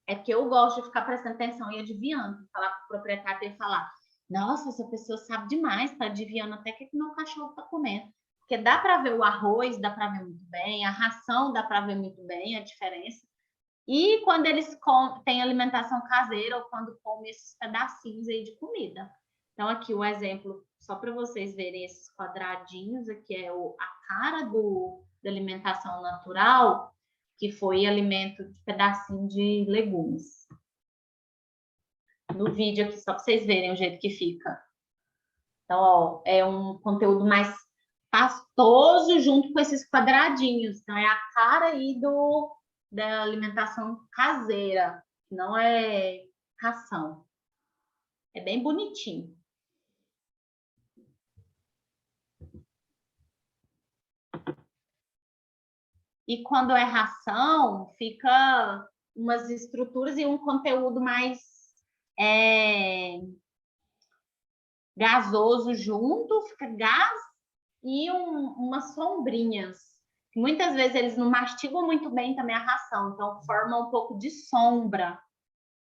é que eu gosto de ficar prestando atenção e adivinhando, falar para o proprietário e falar, nossa, essa pessoa sabe demais, está adivinhando até o que meu cachorro está comendo. Porque dá para ver o arroz, dá para ver muito bem, a ração dá para ver muito bem a diferença. E quando eles têm alimentação caseira ou quando comem esses pedacinhos aí de comida. Então, aqui o exemplo, só para vocês verem esses quadradinhos, aqui é a cara da alimentação natural, que foi alimento de pedacinho de legumes. No vídeo aqui, só para vocês verem o jeito que fica. Então, ó, é um conteúdo mais pastoso junto com esses quadradinhos. Então, é a cara aí da alimentação caseira, não é ração. É bem bonitinho. E quando é ração, fica umas estruturas e um conteúdo mais gasoso junto, fica gás e umas sombrinhas. Muitas vezes eles não mastigam muito bem também a ração, então forma um pouco de sombra,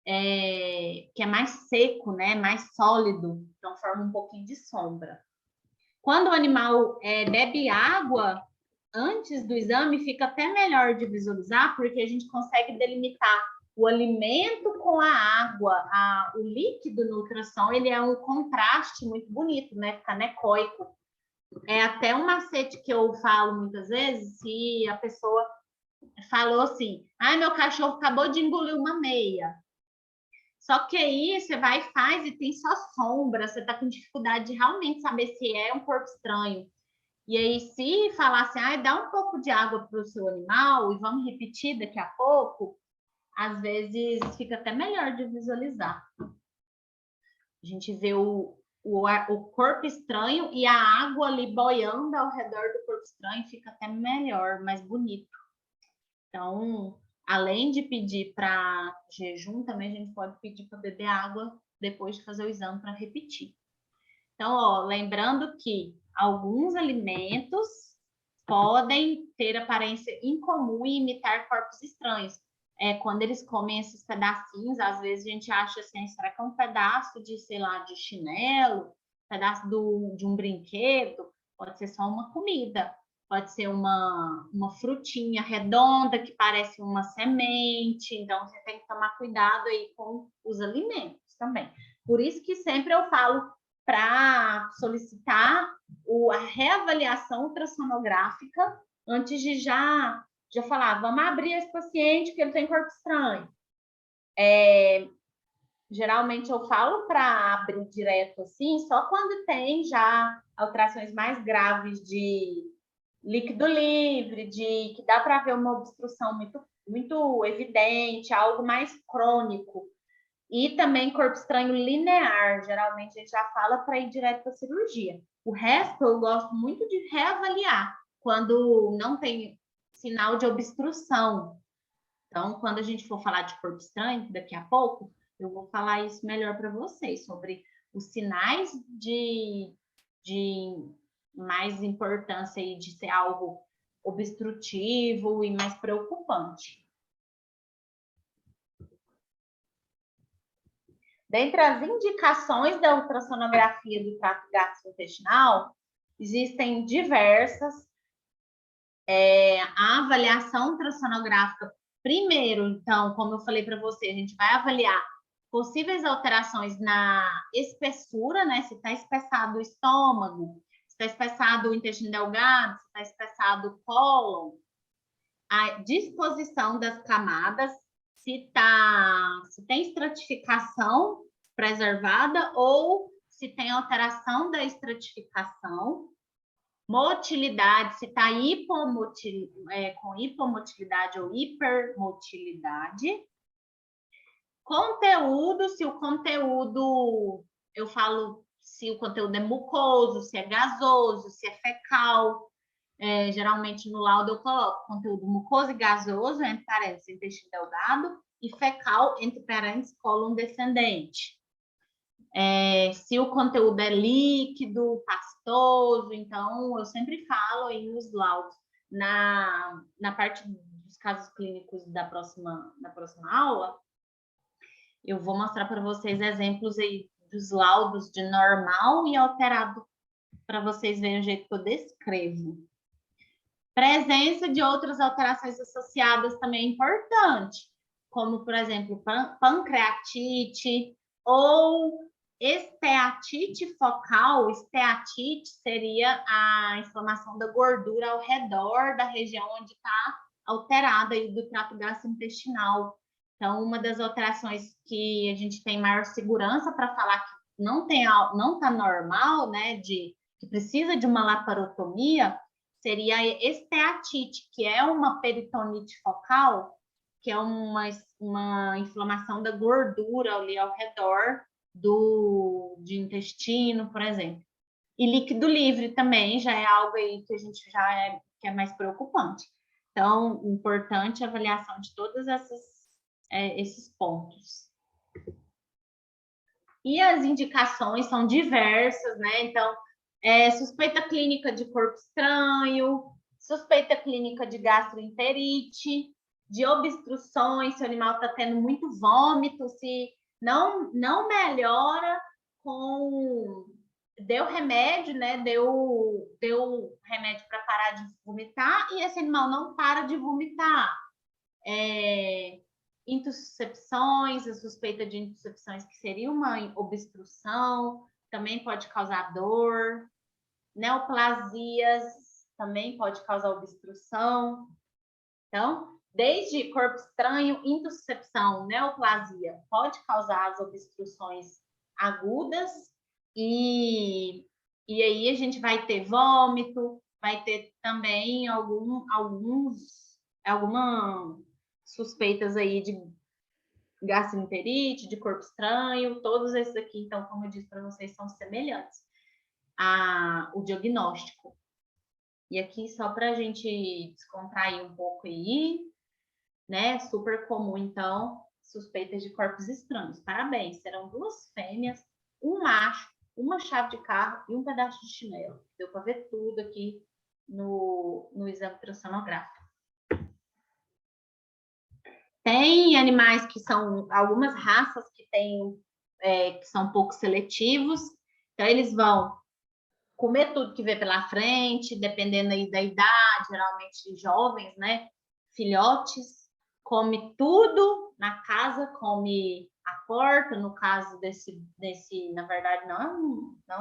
que é mais seco, né? Mais sólido, então forma um pouquinho de sombra. Quando o animal bebe água, antes do exame, fica até melhor de visualizar, porque a gente consegue delimitar o alimento com a água, o líquido no ultrassom, ele é um contraste muito bonito, né? Fica anecoico. É até um macete que eu falo muitas vezes, se a pessoa falou assim, meu cachorro acabou de engolir uma meia. Só que aí você vai e faz e tem só sombra, você tá com dificuldade de realmente saber se é um corpo estranho. E aí, se falar assim, dá um pouco de água para o seu animal e vamos repetir daqui a pouco, às vezes fica até melhor de visualizar. A gente vê o corpo estranho e a água ali boiando ao redor do corpo estranho, fica até melhor, mais bonito. Então, além de pedir para jejum, também a gente pode pedir para beber água depois de fazer o exame para repetir. Então, ó, lembrando que alguns alimentos podem ter aparência incomum e imitar corpos estranhos. Quando eles comem esses pedacinhos, às vezes a gente acha assim, será que é um pedaço de, sei lá, de chinelo, pedaço de um brinquedo? Pode ser só uma comida, pode ser uma frutinha redonda que parece uma semente, então você tem que tomar cuidado aí com os alimentos também. Por isso que sempre eu falo para solicitar a reavaliação ultrassonográfica antes de já falar, vamos abrir esse paciente porque ele tem corpo estranho. Geralmente eu falo para abrir direto assim, só quando tem já alterações mais graves de líquido livre, de que dá para ver uma obstrução muito, muito evidente, algo mais crônico. E também corpo estranho linear, geralmente a gente já fala para ir direto para a cirurgia. O resto eu gosto muito de reavaliar quando não tem sinal de obstrução. Então, quando a gente for falar de corpo estranho, daqui a pouco, eu vou falar isso melhor para vocês, sobre os sinais de mais importância aí de ser algo obstrutivo e mais preocupante. Dentre as indicações da ultrassonografia do trato gastrointestinal, existem diversas. A avaliação ultrassonográfica, primeiro, então, como eu falei para você, a gente vai avaliar possíveis alterações na espessura, né? Se está espessado o estômago, se está espessado o intestino delgado, se está espessado o cólon, a disposição das camadas, se tem estratificação preservada ou se tem alteração da estratificação, motilidade, se está com hipomotilidade ou hipermotilidade, conteúdo, se o conteúdo, eu falo se o conteúdo é mucoso, se é gasoso, se é fecal. Geralmente no laudo eu coloco conteúdo mucoso e gasoso, entre parênteses, intestino delgado, e fecal, entre parênteses, cólon descendente. Se o conteúdo é líquido, pastoso, então eu sempre falo aí nos laudos. Na parte dos casos clínicos na próxima aula, eu vou mostrar para vocês exemplos aí dos laudos de normal e alterado, para vocês verem o jeito que eu descrevo. Presença de outras alterações associadas também é importante, como, por exemplo, pancreatite ou esteatite focal. Esteatite seria a inflamação da gordura ao redor da região onde está alterada aí do trato gastrointestinal. Então, uma das alterações que a gente tem maior segurança para falar que não está normal, né, que precisa de uma laparotomia, seria a esteatite, que é uma peritonite focal, que é uma inflamação da gordura ali ao redor de intestino, por exemplo. E líquido livre também já é algo aí que a gente que é mais preocupante. Então, importante a avaliação de todos esses pontos. E as indicações são diversas, né? Então, suspeita clínica de corpo estranho, suspeita clínica de gastroenterite, de obstruções, se o animal está tendo muito vômito, se não melhora deu remédio, né? Deu remédio para parar de vomitar e esse animal não para de vomitar. Intussuscepções, a suspeita de intussuscepções, que seria uma obstrução, também pode causar dor. Neoplasias também pode causar obstrução. Então, desde corpo estranho, intussuscepção, neoplasia, pode causar as obstruções agudas e aí a gente vai ter vômito, vai ter também algumas suspeitas aí de gastroenterite, de corpo estranho, todos esses aqui, então, como eu disse para vocês, são semelhantes o diagnóstico. E aqui, só para a gente descontrair um pouco aí, né? Super comum, então, suspeitas de corpos estranhos. Parabéns, serão 2 fêmeas, um macho, uma chave de carro e um pedaço de chinelo. Deu para ver tudo aqui no exame ultrassonográfico. Tem animais que são, algumas raças que que são um pouco seletivos, então eles vão comer tudo que vê pela frente, dependendo aí da idade, geralmente jovens, né? Filhotes, come tudo na casa, come a porta, no caso desse na verdade, não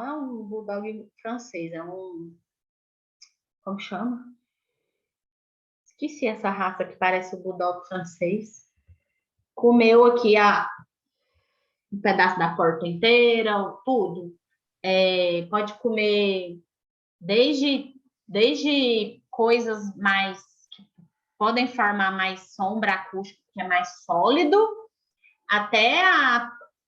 é um bulldog francês, é como chama? Esqueci essa raça que parece o bulldog francês. Comeu aqui um pedaço da porta inteira, tudo. Pode comer desde coisas mais que podem formar mais sombra acústica, que é mais sólido, até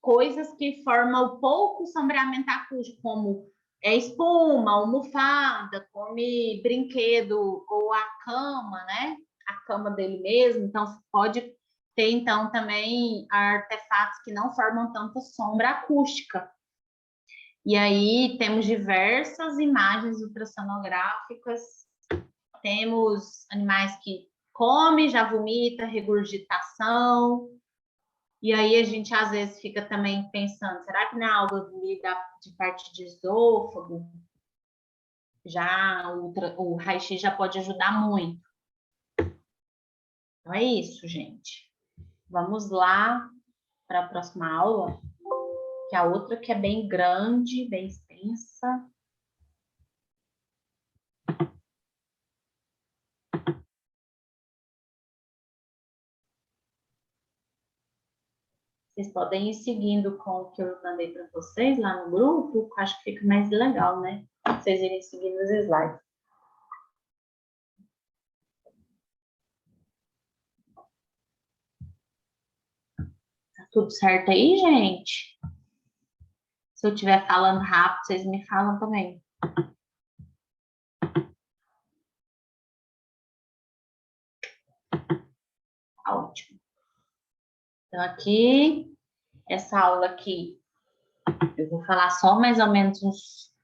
coisas que formam pouco sombreamento acústico, como espuma, almofada, come brinquedo ou a cama, né? A cama dele mesmo. Então, pode ter, então, também artefatos que não formam tanta sombra acústica. E aí temos diversas imagens ultrassonográficas, temos animais que comem, já vomita, regurgitação, e aí a gente às vezes fica também pensando, será que não é algo ali de parte de esôfago? Já o raio-x já pode ajudar muito. Então é isso, gente. Vamos lá para a próxima aula, que a outra que é bem grande, bem extensa. Vocês podem ir seguindo com o que eu mandei para vocês lá no grupo, acho que fica mais legal, né? Vocês irem seguindo os slides. Tá tudo certo aí, gente? Se eu estiver falando rápido, vocês me falam também. Ótimo. Então, aqui, essa aula aqui, eu vou falar só mais ou menos uns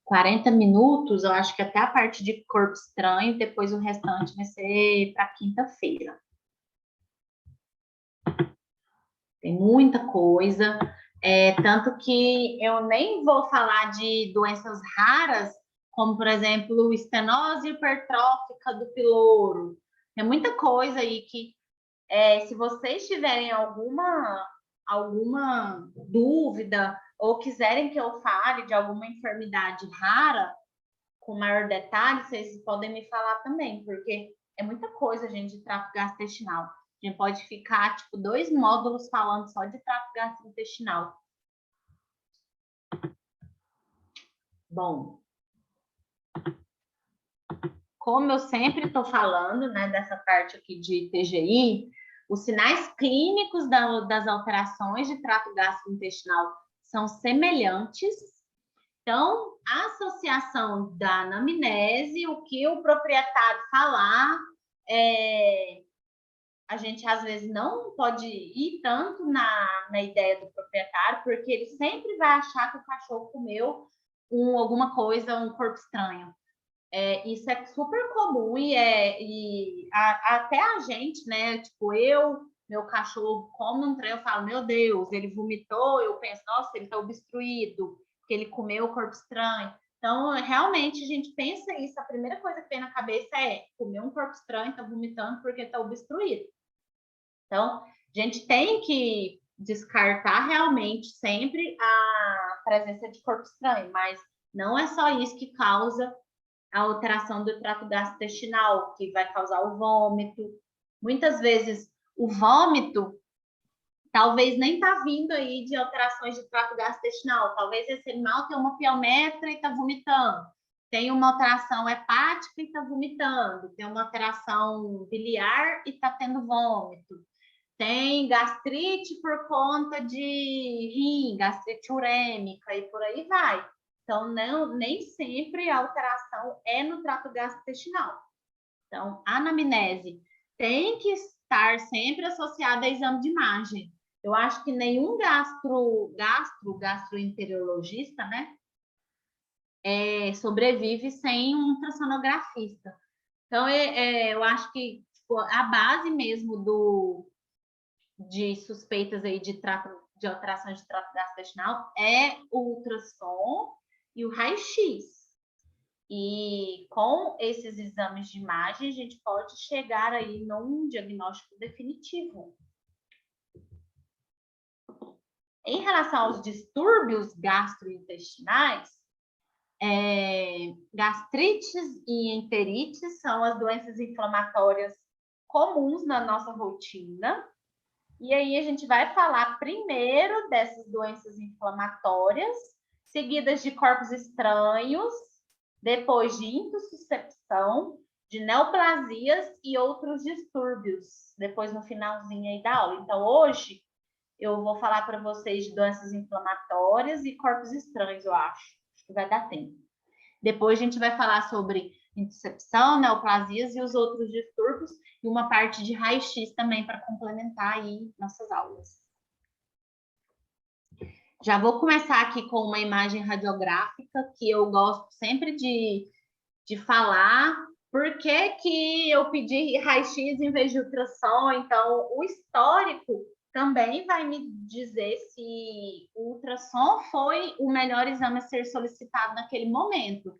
40 minutos, eu acho que até a parte de corpo estranho, depois o restante vai ser para quinta-feira. Tem muita coisa, tanto que eu nem vou falar de doenças raras, como, por exemplo, estenose hipertrófica do piloro. Tem muita coisa aí que, se vocês tiverem alguma dúvida ou quiserem que eu fale de alguma enfermidade rara, com maior detalhe, vocês podem me falar também, porque é muita coisa, gente, de trato gastrointestinal. A gente pode ficar, tipo, 2 módulos falando só de trato gastrointestinal. Bom, como eu sempre estou falando, né, dessa parte aqui de TGI, os sinais clínicos das alterações de trato gastrointestinal são semelhantes. Então, a associação da anamnese, o que o proprietário falar, a gente às vezes não pode ir tanto na ideia do proprietário, porque ele sempre vai achar que o cachorro comeu alguma coisa, um corpo estranho. Isso é super comum e até a gente, né? Tipo, meu cachorro come um trem, eu falo, meu Deus, ele vomitou, eu penso, nossa, ele tá obstruído, porque ele comeu o corpo estranho. Então, realmente, a gente pensa isso, a primeira coisa que vem na cabeça é comer um corpo estranho, tá vomitando porque tá obstruído. Então, a gente tem que descartar realmente sempre a presença de corpo estranho, mas não é só isso que causa a alteração do trato gastrointestinal, que vai causar o vômito. Muitas vezes, o vômito talvez nem tá vindo aí de alterações de trato gastrointestinal. Talvez esse animal tenha uma piometra e está vomitando. Tem uma alteração hepática e está vomitando. Tem uma alteração biliar e está tendo vômito. Tem gastrite por conta de rim, gastrite urêmica e por aí vai. Então, nem sempre a alteração é no trato gastrointestinal. Então, a anamnese tem que estar sempre associada a exame de imagem. Eu acho que nenhum gastroenterologista, né, sobrevive sem um ultrassonografista. Então, eu acho que tipo, a base mesmo de suspeitas aí de alteração de trato gastrointestinal é o ultrassom e o raio-x. E com esses exames de imagem, a gente pode chegar aí num diagnóstico definitivo. Em relação aos distúrbios gastrointestinais, gastrites e enterites são as doenças inflamatórias comuns na nossa rotina. E aí a gente vai falar primeiro dessas doenças inflamatórias, seguidas de corpos estranhos, depois de intussuscepção, de neoplasias e outros distúrbios, depois no finalzinho aí da aula. Então, hoje, eu vou falar para vocês de doenças inflamatórias e corpos estranhos, eu acho. Acho que vai dar tempo. Depois a gente vai falar sobre intussuscepção, neoplasias e os outros distúrbios, e uma parte de raio-x também para complementar aí nossas aulas. Já vou começar aqui com uma imagem radiográfica que eu gosto sempre de falar. Por que que eu pedi raio-x em vez de ultrassom? Então, o histórico também vai me dizer se o ultrassom foi o melhor exame a ser solicitado naquele momento.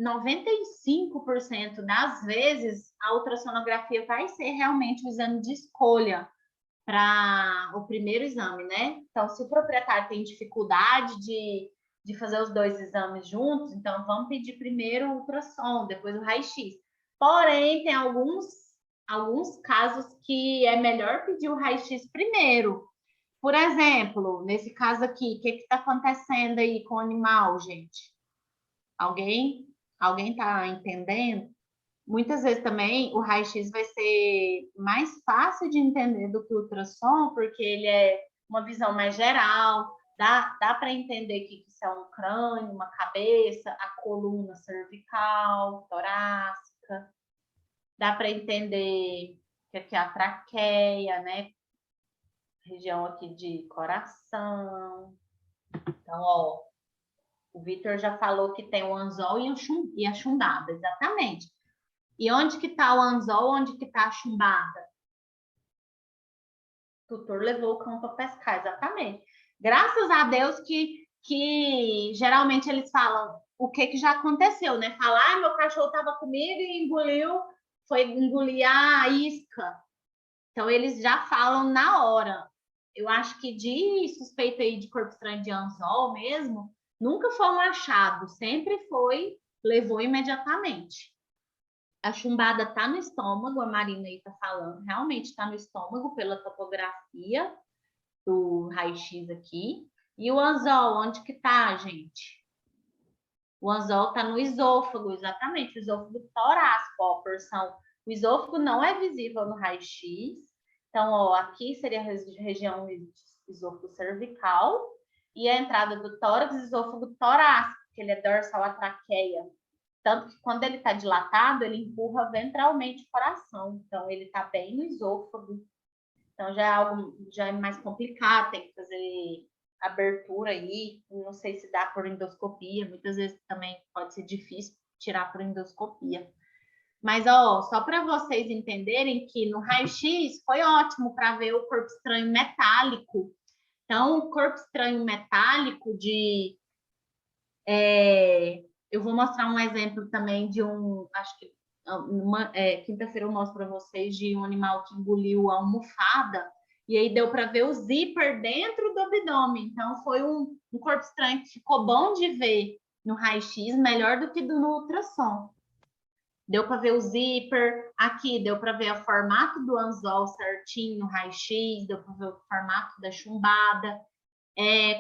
95% das vezes, a ultrassonografia vai ser realmente o exame de escolha para o primeiro exame, né? Então, se o proprietário tem dificuldade de fazer os dois exames juntos, então vamos pedir primeiro o ultrassom, depois o raio-x. Porém, tem alguns casos que é melhor pedir o raio-x primeiro. Por exemplo, nesse caso aqui, o que está acontecendo aí com o animal, gente? Alguém está entendendo? Muitas vezes também o raio-x vai ser mais fácil de entender do que o ultrassom, porque ele é uma visão mais geral, dá para entender que isso é um crânio, uma cabeça, a coluna cervical, torácica, dá para entender que aqui é a traqueia, né? Região aqui de coração. Então, ó, o Vitor já falou que tem o anzol e a chumbada, exatamente. E onde que está o anzol, onde que está a chumbada? O tutor levou o cão para pescar, exatamente. Graças a Deus que geralmente eles falam o que já aconteceu, né? Falar, meu cachorro estava comigo e foi engolir a isca. Então, eles já falam na hora. Eu acho que de suspeita aí de corpo estranho de anzol mesmo, nunca foi um achado, sempre levou imediatamente. A chumbada está no estômago, a Marina aí está falando, realmente está no estômago pela topografia do raio-x aqui. E o anzol, onde que está, gente? O anzol está no esôfago, exatamente, o esôfago torácico, ó, a porção. O esôfago não é visível no raio-x. Então, ó, aqui seria a região esôfago cervical e a entrada do tórax, esôfago torácico, que ele é dorsal à traqueia. Tanto que quando ele está dilatado, ele empurra ventralmente o coração. Então, ele está bem no esôfago. Então, já é mais complicado, tem que fazer abertura aí. Não sei se dá por endoscopia. Muitas vezes também pode ser difícil tirar por endoscopia. Mas, ó, só para vocês entenderem que no raio-x foi ótimo para ver o corpo estranho metálico. Então, o corpo estranho metálico eu vou mostrar um exemplo também de acho que quinta-feira eu mostro para vocês de um animal que engoliu a almofada e aí deu para ver o zíper dentro do abdômen. Então, foi um corpo estranho que ficou bom de ver no raio-x, melhor do que no ultrassom. Deu para ver o zíper aqui, deu para ver o formato do anzol certinho no raio-x, deu para ver o formato da chumbada.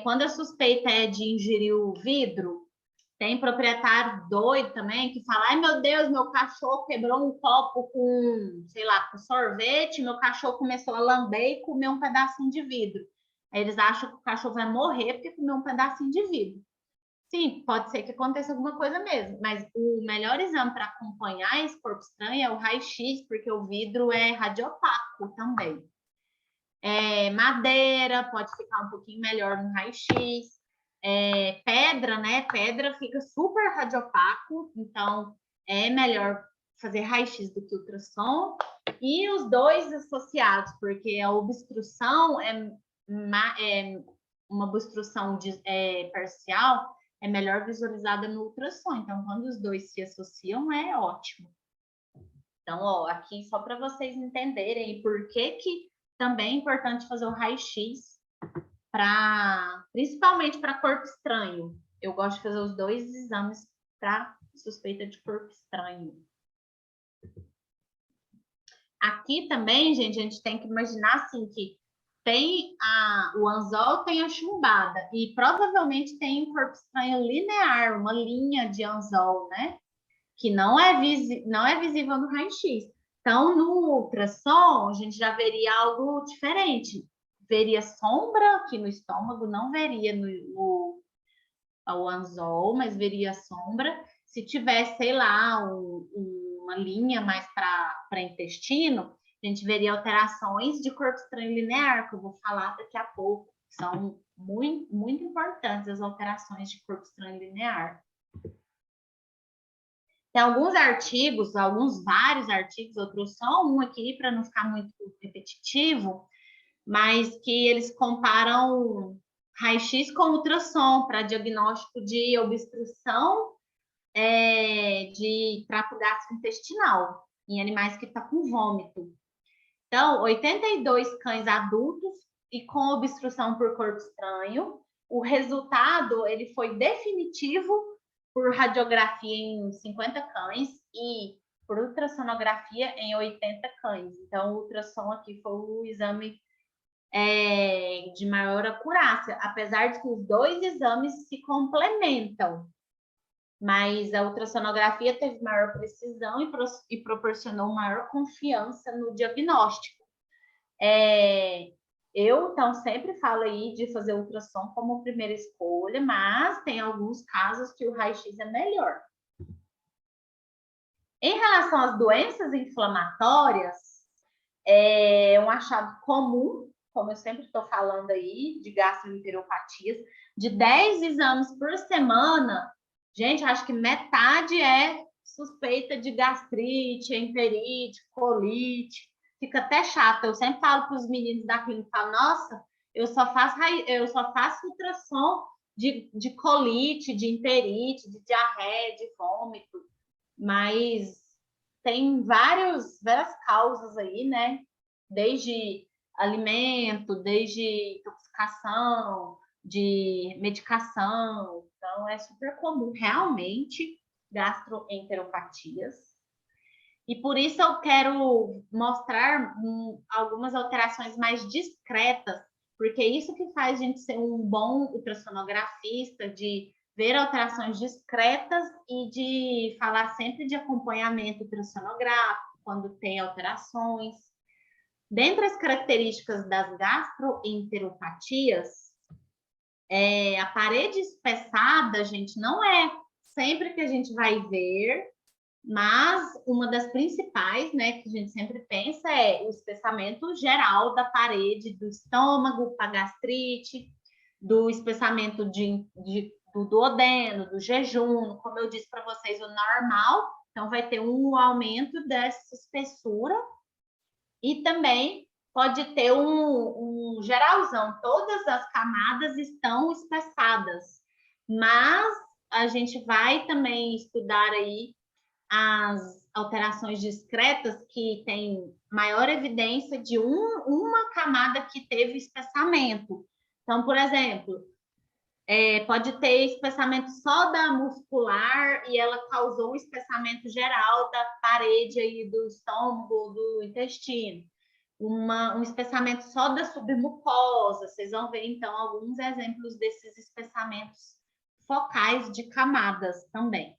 Quando a suspeita é de ingerir o vidro, tem proprietário doido também que fala: ai meu Deus, meu cachorro quebrou um copo com, sei lá, com sorvete, meu cachorro começou a lamber e comer um pedacinho de vidro. Aí eles acham que o cachorro vai morrer porque comeu um pedacinho de vidro. Sim, pode ser que aconteça alguma coisa mesmo, mas o melhor exame para acompanhar esse corpo estranho é o raio-x, porque o vidro é radiopaco também. Madeira pode ficar um pouquinho melhor no raio-x. Pedra, né? Pedra fica super radiopaco, então é melhor fazer raio-x do que ultrassom. E os dois associados, porque a obstrução é uma obstrução parcial, é melhor visualizada no ultrassom. Então, quando os dois se associam, é ótimo. Então, ó, aqui só para vocês entenderem por que também é importante fazer o raio-x, principalmente para corpo estranho. Eu gosto de fazer os dois exames para suspeita de corpo estranho. Aqui também, gente, a gente tem que imaginar assim que tem o anzol, tem a chumbada e provavelmente tem um corpo estranho linear, uma linha de anzol, né? Que não é visível no raio-x. Então, no ultrassom, a gente já veria algo diferente. Veria sombra aqui no estômago, não veria ao anzol, mas veria a sombra. Se tivesse, sei lá, uma linha mais para intestino, a gente veria alterações de corpo estranho linear, que eu vou falar daqui a pouco. São muito, muito importantes as alterações de corpo estranho linear. Tem alguns artigos, vários artigos, eu trouxe só um aqui para não ficar muito repetitivo, mas que eles comparam raio-x com ultrassom para diagnóstico de obstrução de trato gastrointestinal em animais que estão com vômito. Então, 82 cães adultos e com obstrução por corpo estranho. O resultado ele foi definitivo por radiografia em 50 cães e por ultrassonografia em 80 cães. Então, o ultrassom aqui foi o exame de maior acurácia, apesar de que os dois exames se complementam. Mas a ultrassonografia teve maior precisão e proporcionou maior confiança no diagnóstico. Eu, então, sempre falo aí de fazer ultrassom como primeira escolha, mas tem alguns casos que o raio-x é melhor. Em relação às doenças inflamatórias, é um achado comum, como eu sempre estou falando aí, de gastroenteropatias, de 10 exames por semana, gente, acho que metade é suspeita de gastrite, enterite, colite, fica até chato. Eu sempre falo para os meninos da clínica, falo, nossa, eu só faço ultrassom de colite, de enterite, de diarreia, de vômito, mas tem várias causas aí, né? Desde alimento, desde intoxicação, de medicação. Então, é super comum, realmente, gastroenteropatias. E por isso eu quero mostrar algumas alterações mais discretas, porque é isso que faz a gente ser um bom ultrassonografista, de ver alterações discretas e de falar sempre de acompanhamento ultrassonográfico quando tem alterações. Dentre as características das gastroenteropatias, a parede espessada, gente, não é sempre que a gente vai ver, mas uma das principais, né, que a gente sempre pensa é o espessamento geral da parede do estômago para gastrite, do espessamento do duodeno, do jejum, como eu disse para vocês, o normal, então vai ter um aumento dessa espessura e também pode ter um geralzão, todas as camadas estão espessadas, mas a gente vai também estudar aí as alterações discretas que têm maior evidência de uma camada que teve espessamento. Então, por exemplo, pode ter espessamento só da muscular e ela causou o espessamento geral da parede aí do estômago, do intestino. Um espessamento só da submucosa. Vocês vão ver, então, alguns exemplos desses espessamentos focais de camadas também.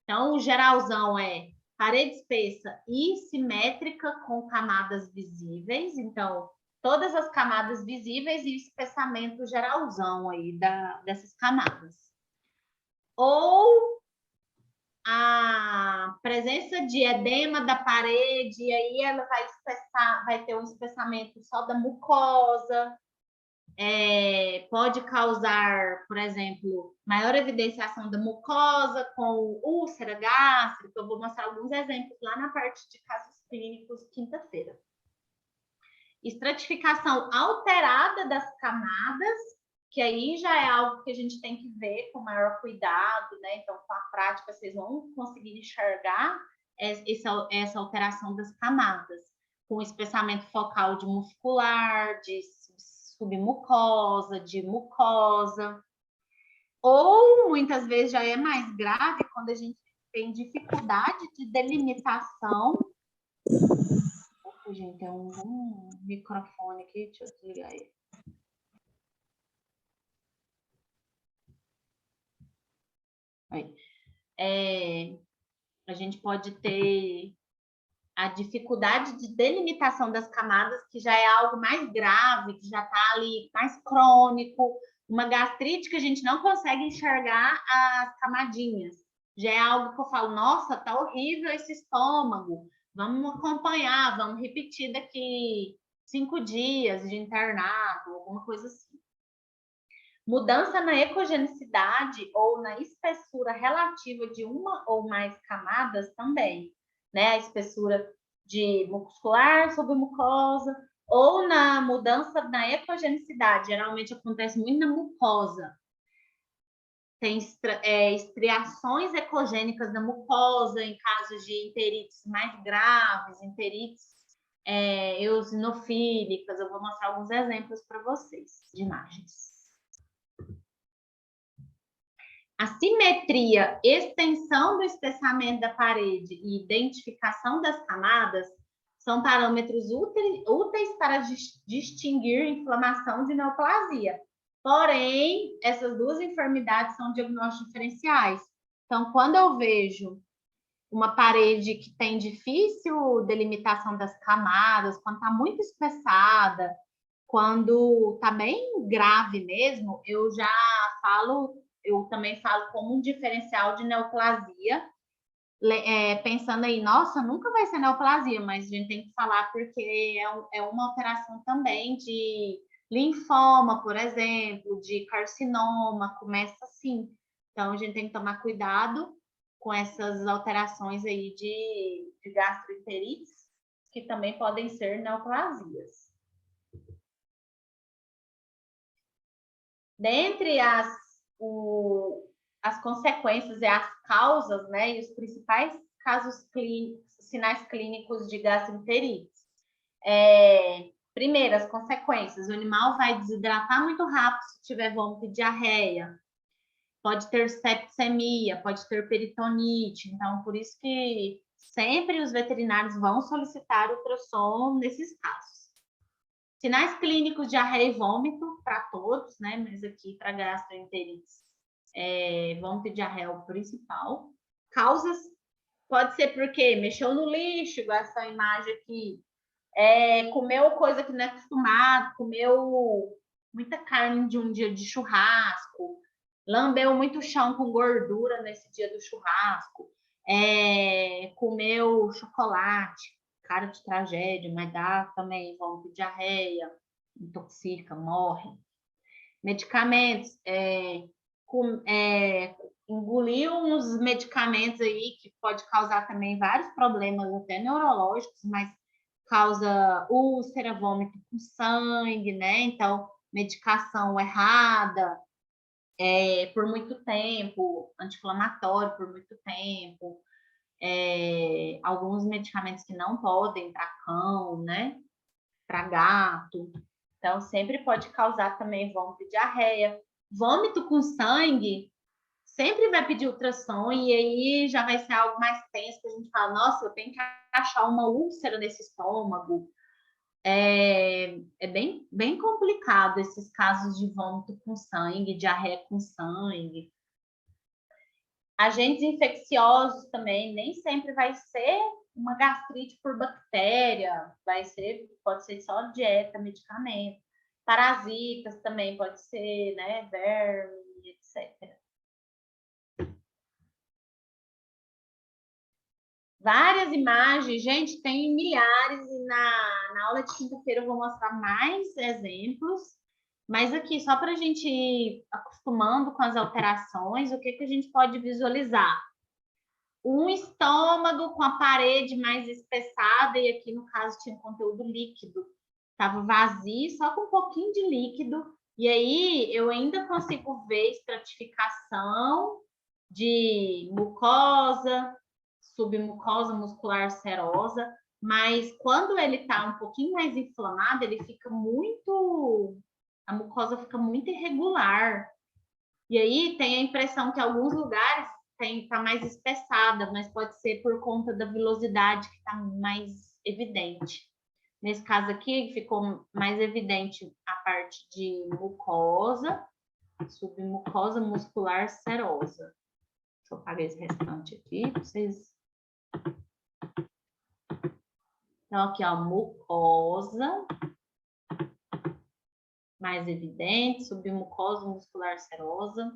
Então, o geralzão é parede espessa e simétrica com camadas visíveis. Então, todas as camadas visíveis e o espessamento geralzão aí dessas camadas. Ou a presença de edema da parede, e aí ela vai ter um espessamento só da mucosa, pode causar, por exemplo, maior evidenciação da mucosa com úlcera gástrica. Eu vou mostrar alguns exemplos lá na parte de casos clínicos quinta-feira. Estratificação alterada das camadas, que aí já é algo que a gente tem que ver com maior cuidado, né? Então, com a prática, vocês vão conseguir enxergar essa alteração das camadas, com espessamento focal de muscular, de submucosa, de mucosa. Ou, muitas vezes, já é mais grave quando a gente tem dificuldade de delimitação. Opa, gente, tem um microfone aqui, deixa eu desligar ele. A gente pode ter a dificuldade de delimitação das camadas, que já é algo mais grave, que já está ali mais crônico, Uma gastrite que a gente não consegue enxergar as camadinhas. Já é algo que eu falo, nossa, tá horrível esse estômago. Vamos acompanhar, vamos repetir daqui 5 dias de internato, alguma coisa assim. Mudança na ecogenicidade ou na espessura relativa de uma ou mais camadas também, né? A espessura de muscular sobre mucosa, ou na mudança na ecogenicidade, geralmente acontece muito na mucosa. Tem estriações ecogênicas na mucosa, em casos de enterites mais graves, enterites eosinofílicas. Eu vou mostrar alguns exemplos para vocês de imagens. A simetria, extensão do espessamento da parede e identificação das camadas são parâmetros úteis para distinguir inflamação de neoplasia. Porém, essas duas enfermidades são diagnósticos diferenciais. Então, quando eu vejo uma parede que tem difícil delimitação das camadas, quando está muito espessada, quando está bem grave mesmo, eu também falo como um diferencial de neoplasia, pensando aí, nossa, nunca vai ser neoplasia, mas a gente tem que falar porque é uma alteração também de linfoma, por exemplo, de carcinoma, começa assim. Então, a gente tem que tomar cuidado com essas alterações aí de gastroenterites, que também podem ser neoplasias. Dentre as consequências e as causas, né, e os principais sinais clínicos de gastroenterite. Primeiro, as consequências. O animal vai desidratar muito rápido se tiver vômito e diarreia. Pode ter septicemia, pode ter peritonite. Então, por isso que sempre os veterinários vão solicitar ultrassom nesses casos. Sinais clínicos de diarreia e vômito para todos, né? Mas aqui para gastroenterites, vômito e diarreia é o principal. Causas, pode ser porque mexeu no lixo, igual essa imagem aqui, comeu coisa que não é acostumado, comeu muita carne de um dia de churrasco, lambeu muito chão com gordura nesse dia do churrasco, comeu chocolate, cara de tragédia, mas dá também vômito, diarreia, intoxica, morre. Medicamentos, engoliu uns medicamentos aí que pode causar também vários problemas, até neurológicos, mas causa úlcera, vômito com sangue, né? Então, medicação errada, por muito tempo, anti-inflamatório por muito tempo, alguns medicamentos que não podem para cão, né? Para gato. Então, sempre pode causar também vômito e diarreia. Vômito com sangue sempre vai pedir ultrassom e aí já vai ser algo mais tenso, que a gente fala, nossa, eu tenho que achar uma úlcera nesse estômago. É bem complicado esses casos de vômito com sangue, diarreia com sangue. Agentes infecciosos também, nem sempre vai ser uma gastrite por bactéria, pode ser só dieta, medicamento. Parasitas também pode ser, né, verme, etc. Várias imagens, gente, tem milhares, e na aula de quinta-feira eu vou mostrar mais exemplos, mas aqui, só para a gente ir acostumando com as alterações, o que a gente pode visualizar? Um estômago com a parede mais espessada, e aqui no caso tinha conteúdo líquido, estava vazio, só com um pouquinho de líquido, e aí eu ainda consigo ver estratificação de mucosa, submucosa muscular serosa, mas quando ele está um pouquinho mais inflamado, ele fica a mucosa fica muito irregular. E aí tem a impressão que alguns lugares está mais espessada, mas pode ser por conta da vilosidade que está mais evidente. Nesse caso aqui, ficou mais evidente a parte de mucosa, submucosa muscular serosa. Deixa eu apagar esse restante aqui para vocês. Então, aqui, ó, mucosa mais evidente, submucosa muscular serosa.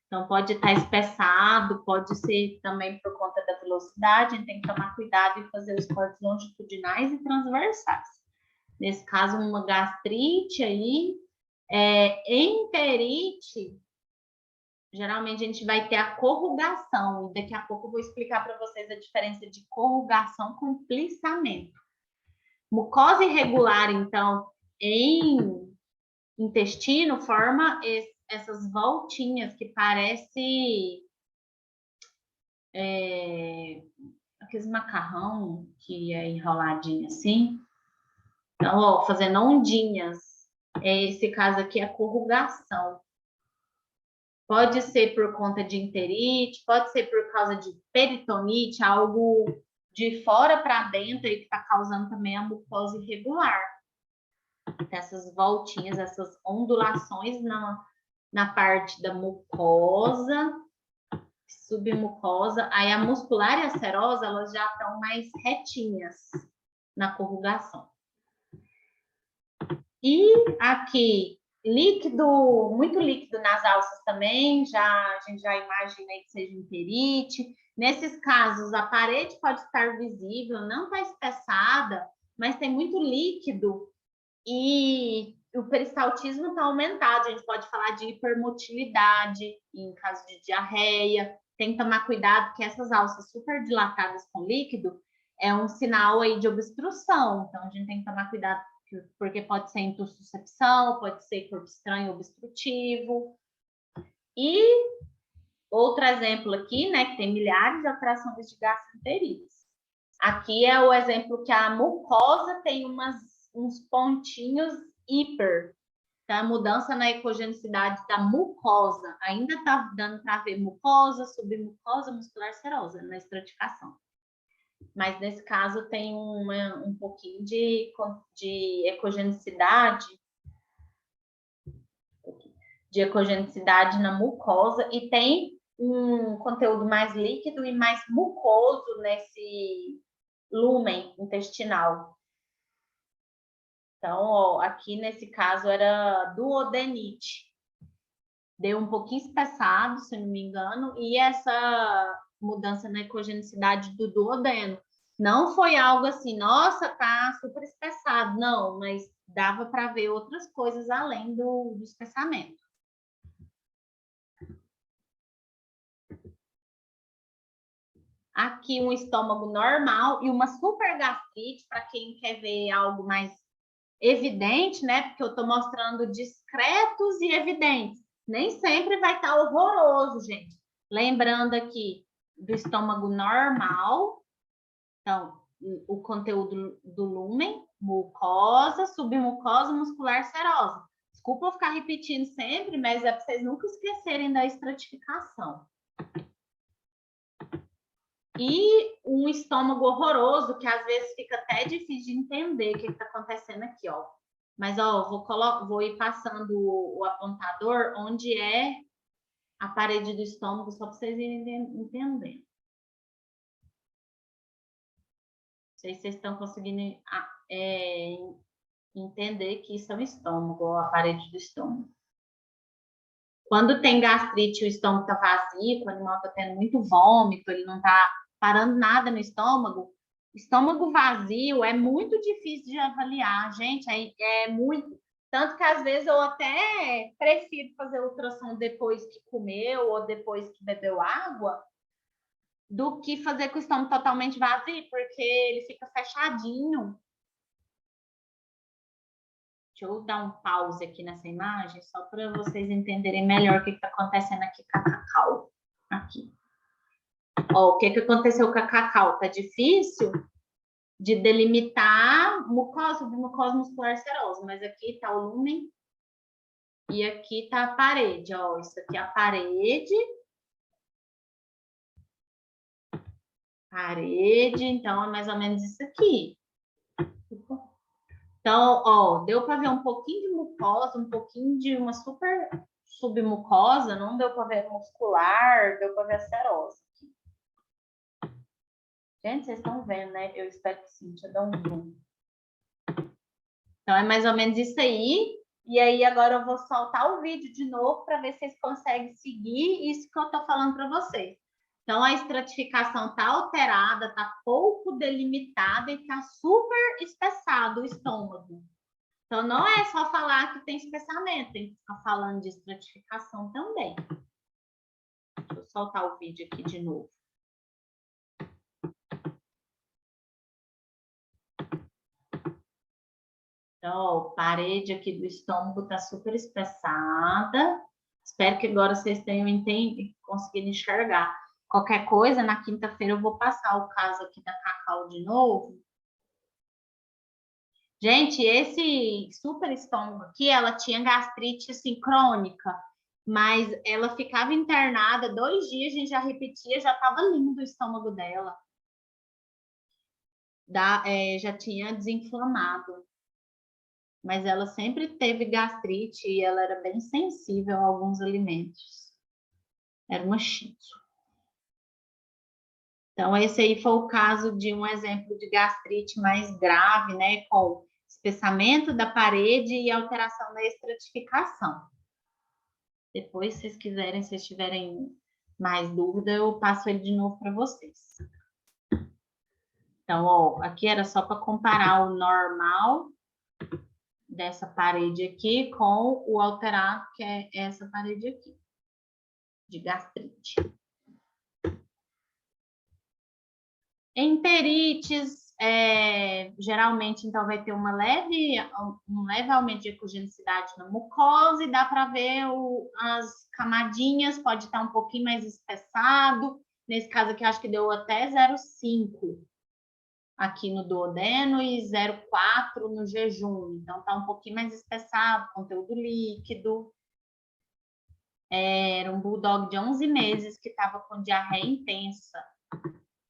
Então, pode estar espessado, pode ser também por conta da velocidade, a gente tem que tomar cuidado e fazer os cortes longitudinais e transversais. Nesse caso, uma gastrite aí, enterite, geralmente a gente vai ter a corrugação, e daqui a pouco eu vou explicar para vocês a diferença de corrugação com plissamento. Mucosa irregular, então, em intestino, forma essas voltinhas que parece aqueles macarrão que é enroladinho assim. Então, ó, fazendo ondinhas. Esse caso aqui é corrugação. Pode ser por conta de enterite, pode ser por causa de peritonite, algo de fora para dentro aí que está causando também a mucosa irregular. Essas voltinhas, essas ondulações na parte da mucosa, submucosa. Aí a muscular e a serosa, elas já estão mais retinhas na corrugação. E aqui, líquido, muito líquido nas alças também, a gente já imagina que seja enterite. Nesses casos, a parede pode estar visível, não está espessada, mas tem muito líquido e o peristaltismo está aumentado. A gente pode falar de hipermotilidade em caso de diarreia. Tem que tomar cuidado que essas alças super dilatadas com líquido é um sinal aí de obstrução. Então, a gente tem que tomar cuidado porque pode ser intussuscepção, pode ser corpo estranho obstrutivo. E outro exemplo aqui, né, que tem milhares de alterações de gastroenterites. Aqui é o exemplo que a mucosa tem uns pontinhos hiper, tá? Mudança na ecogenicidade da mucosa. Ainda está dando para ver mucosa, submucosa, muscular serosa na estratificação. Mas nesse caso tem um pouquinho de ecogenicidade na mucosa e tem um conteúdo mais líquido e mais mucoso nesse lúmen intestinal. Então, ó, aqui nesse caso era duodenite. Deu um pouquinho espessado, se não me engano, e essa mudança na ecogenicidade do duodeno. Não foi algo assim, nossa, tá super espessado, não, mas dava para ver outras coisas além do espessamento. Aqui um estômago normal e uma super gastrite, para quem quer ver algo mais evidente, né? Porque eu estou mostrando discretos e evidentes. Nem sempre vai estar horroroso, gente. Lembrando aqui do estômago normal. Então, o conteúdo do lúmen, mucosa, submucosa, muscular serosa. Desculpa eu ficar repetindo sempre, mas é para vocês nunca esquecerem da estratificação. E um estômago horroroso, que às vezes fica até difícil de entender o que está acontecendo aqui, ó. Mas, ó, vou ir passando o apontador onde é a parede do estômago, só para vocês irem entendendo. Não sei se vocês estão conseguindo entender que isso é o estômago, ou a parede do estômago. Quando tem gastrite, o estômago está vazio, o animal está tendo muito vômito, ele não está parando nada no estômago. Estômago vazio é muito difícil de avaliar, gente, é muito. Tanto que às vezes eu até prefiro fazer ultrassom depois que comeu ou depois que bebeu água, do que fazer com o estômago totalmente vazio, porque ele fica fechadinho. Deixa eu dar um pause aqui nessa imagem, só para vocês entenderem melhor o que está acontecendo aqui com a cacau. Aqui. Ó, o que aconteceu com a cacau? Tá difícil de delimitar mucosa, submucosa, muscular serosa, mas aqui tá o lúmen e aqui tá a parede. Ó, isso aqui é a parede. Parede, então é mais ou menos isso aqui. Então, ó, deu para ver um pouquinho de mucosa, um pouquinho de uma super submucosa, não deu para ver muscular, deu para ver a serosa. Gente, vocês estão vendo, né? Eu espero que sim, deixa eu dar um zoom. Então, é mais ou menos isso aí. E aí agora eu vou soltar o vídeo de novo para ver se vocês conseguem seguir isso que eu estou falando para vocês. Então, a estratificação está alterada, está pouco delimitada e está super espessado o estômago. Então, não é só falar que tem espessamento, tem que ficar falando de estratificação também. Deixa eu soltar o vídeo aqui de novo. Então, a parede aqui do estômago está super espessada. Espero que agora vocês tenham conseguido enxergar. Qualquer coisa, na quinta-feira eu vou passar o caso aqui da Cacau de novo. Gente, esse super estômago aqui, ela tinha gastrite assim, crônica, mas ela ficava internada 2 dias, a gente já repetia, já estava lindo o estômago dela. Já tinha desinflamado. Mas ela sempre teve gastrite e ela era bem sensível a alguns alimentos. Era uma shih tzu. Então, esse aí foi o caso de um exemplo de gastrite mais grave, né? Com espessamento da parede e alteração da estratificação. Depois, se vocês quiserem, se vocês tiverem mais dúvida, eu passo ele de novo para vocês. Então, ó, aqui era só para comparar o normal dessa parede aqui com o alterado, que é essa parede aqui, de gastrite. Enterites, geralmente, então, vai ter um leve aumento de ecogenicidade na mucosa e dá para ver as camadinhas, pode estar um pouquinho mais espessado. Nesse caso aqui, acho que deu até 0,5 aqui no duodeno e 0,4 no jejum. Então, tá um pouquinho mais espessado, conteúdo líquido. Era um bulldog de 11 meses que estava com diarreia intensa.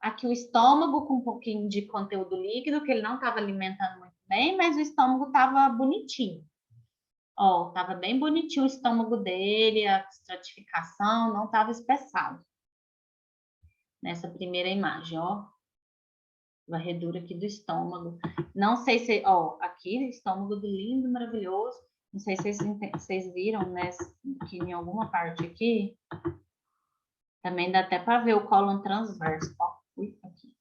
Aqui o estômago com um pouquinho de conteúdo líquido, que ele não estava alimentando muito bem, mas o estômago estava bonitinho. Ó, estava bem bonitinho o estômago dele, a estratificação não estava espessado. Nessa primeira imagem, ó. Varredura aqui do estômago. Não sei se, ó, aqui, estômago do lindo, maravilhoso. Não sei se vocês viram, né, que em alguma parte aqui, também dá até para ver o cólon transverso, ó. Aqui.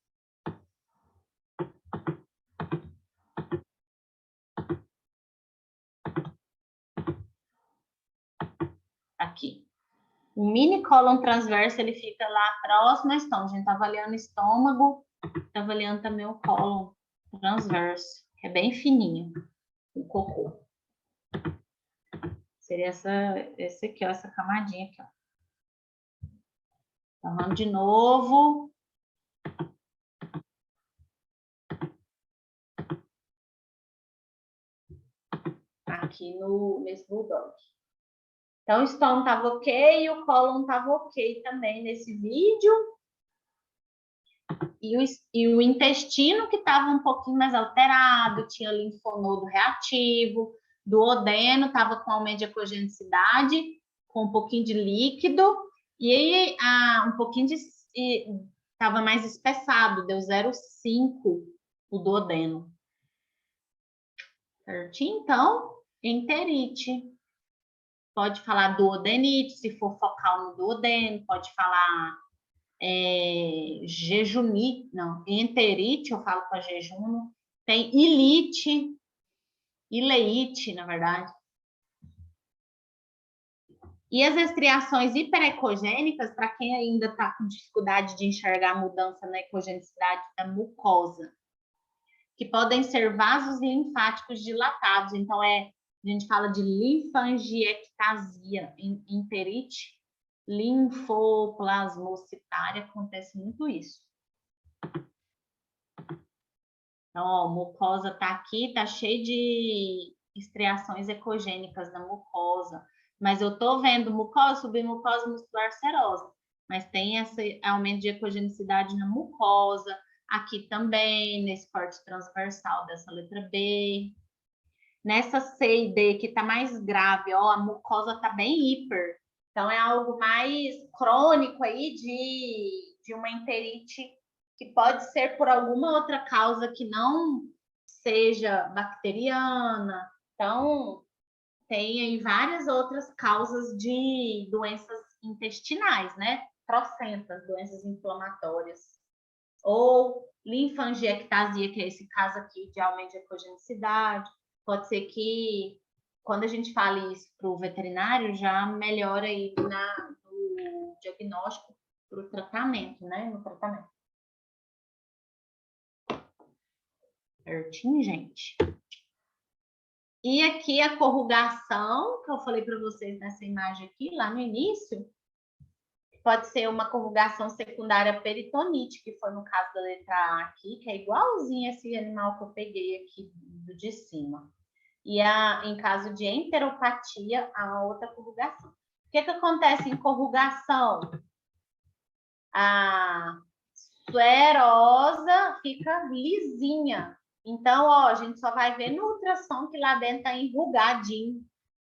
Aqui. O mini cólon transverso, ele fica lá próximo ao estômago. A gente tá avaliando o estômago, tá avaliando também o cólon transverso, que é bem fininho, o cocô. Seria esse aqui, ó, essa camadinha aqui, ó. Então, de novo. Aqui nesse bulldog. Então, o estômago estava ok e o cólon estava ok também nesse vídeo. E o intestino que estava um pouquinho mais alterado, tinha linfonodo reativo, duodeno estava com aumento de ecogenicidade, com um pouquinho de líquido, e aí um pouquinho estava mais espessado, deu 0,5 o duodeno. Certinho? Então, enterite. Pode falar duodenite, se for focal no duodeno, pode falar jejunite, não, enterite, eu falo com a jejuno. Tem ilite, ileite, na verdade. E as estriações hiperecogênicas, para quem ainda está com dificuldade de enxergar a mudança na ecogenicidade da mucosa, que podem ser vasos linfáticos dilatados. Então, a gente fala de linfangiectasia, enterite linfoplasmocitária, acontece muito isso. Então, ó, a mucosa tá aqui, tá cheio de estriações ecogênicas na mucosa, mas eu tô vendo mucosa, submucosa muscular serosa, mas tem esse aumento de ecogenicidade na mucosa, aqui também, nesse corte transversal dessa letra B. Nessa C e D, que tá mais grave, ó, a mucosa tá bem hiper. Então, é algo mais crônico aí de uma enterite que pode ser por alguma outra causa que não seja bacteriana. Então, tem aí várias outras causas de doenças intestinais, né? Trocentas doenças inflamatórias. Ou linfangiectasia, que é esse caso aqui de aumento de ecogenicidade. Pode ser que, quando a gente fale isso para o veterinário, já melhora aí no diagnóstico para o tratamento, né? No tratamento. Certinho, gente? E aqui a corrugação, que eu falei para vocês nessa imagem aqui, lá no início, pode ser uma corrugação secundária peritonite, que foi no caso da letra A aqui, que é igualzinho esse animal que eu peguei aqui do de cima. E em caso de enteropatia, a outra corrugação. O que acontece em corrugação? A esclerosa fica lisinha. Então, ó, a gente só vai ver no ultrassom que lá dentro tá enrugadinho.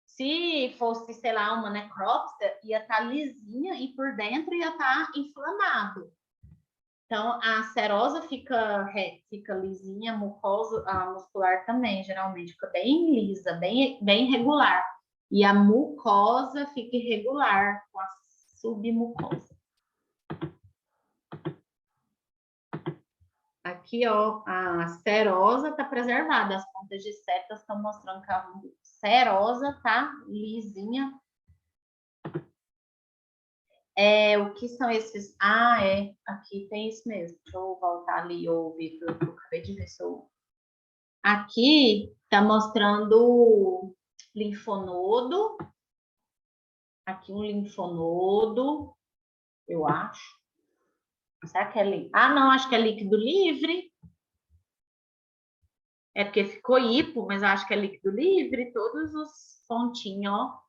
Se fosse, sei lá, uma necrópsia, ia estar lisinha e por dentro ia estar inflamado. Então, a serosa fica lisinha, a mucosa, a muscular também, geralmente, fica bem lisa, bem regular. E a mucosa fica irregular, com a submucosa. Aqui, ó, a serosa está preservada, as pontas de seta estão mostrando que a serosa tá lisinha. O que são esses? Aqui tem isso mesmo. Deixa eu voltar ali, Vitor, eu acabei de ver se eu... Aqui tá mostrando linfonodo. Aqui um linfonodo, eu acho. Será que é líquido? Não, acho que é líquido livre. É porque ficou hipo, mas eu acho que é líquido livre. Todos os pontinhos, ó.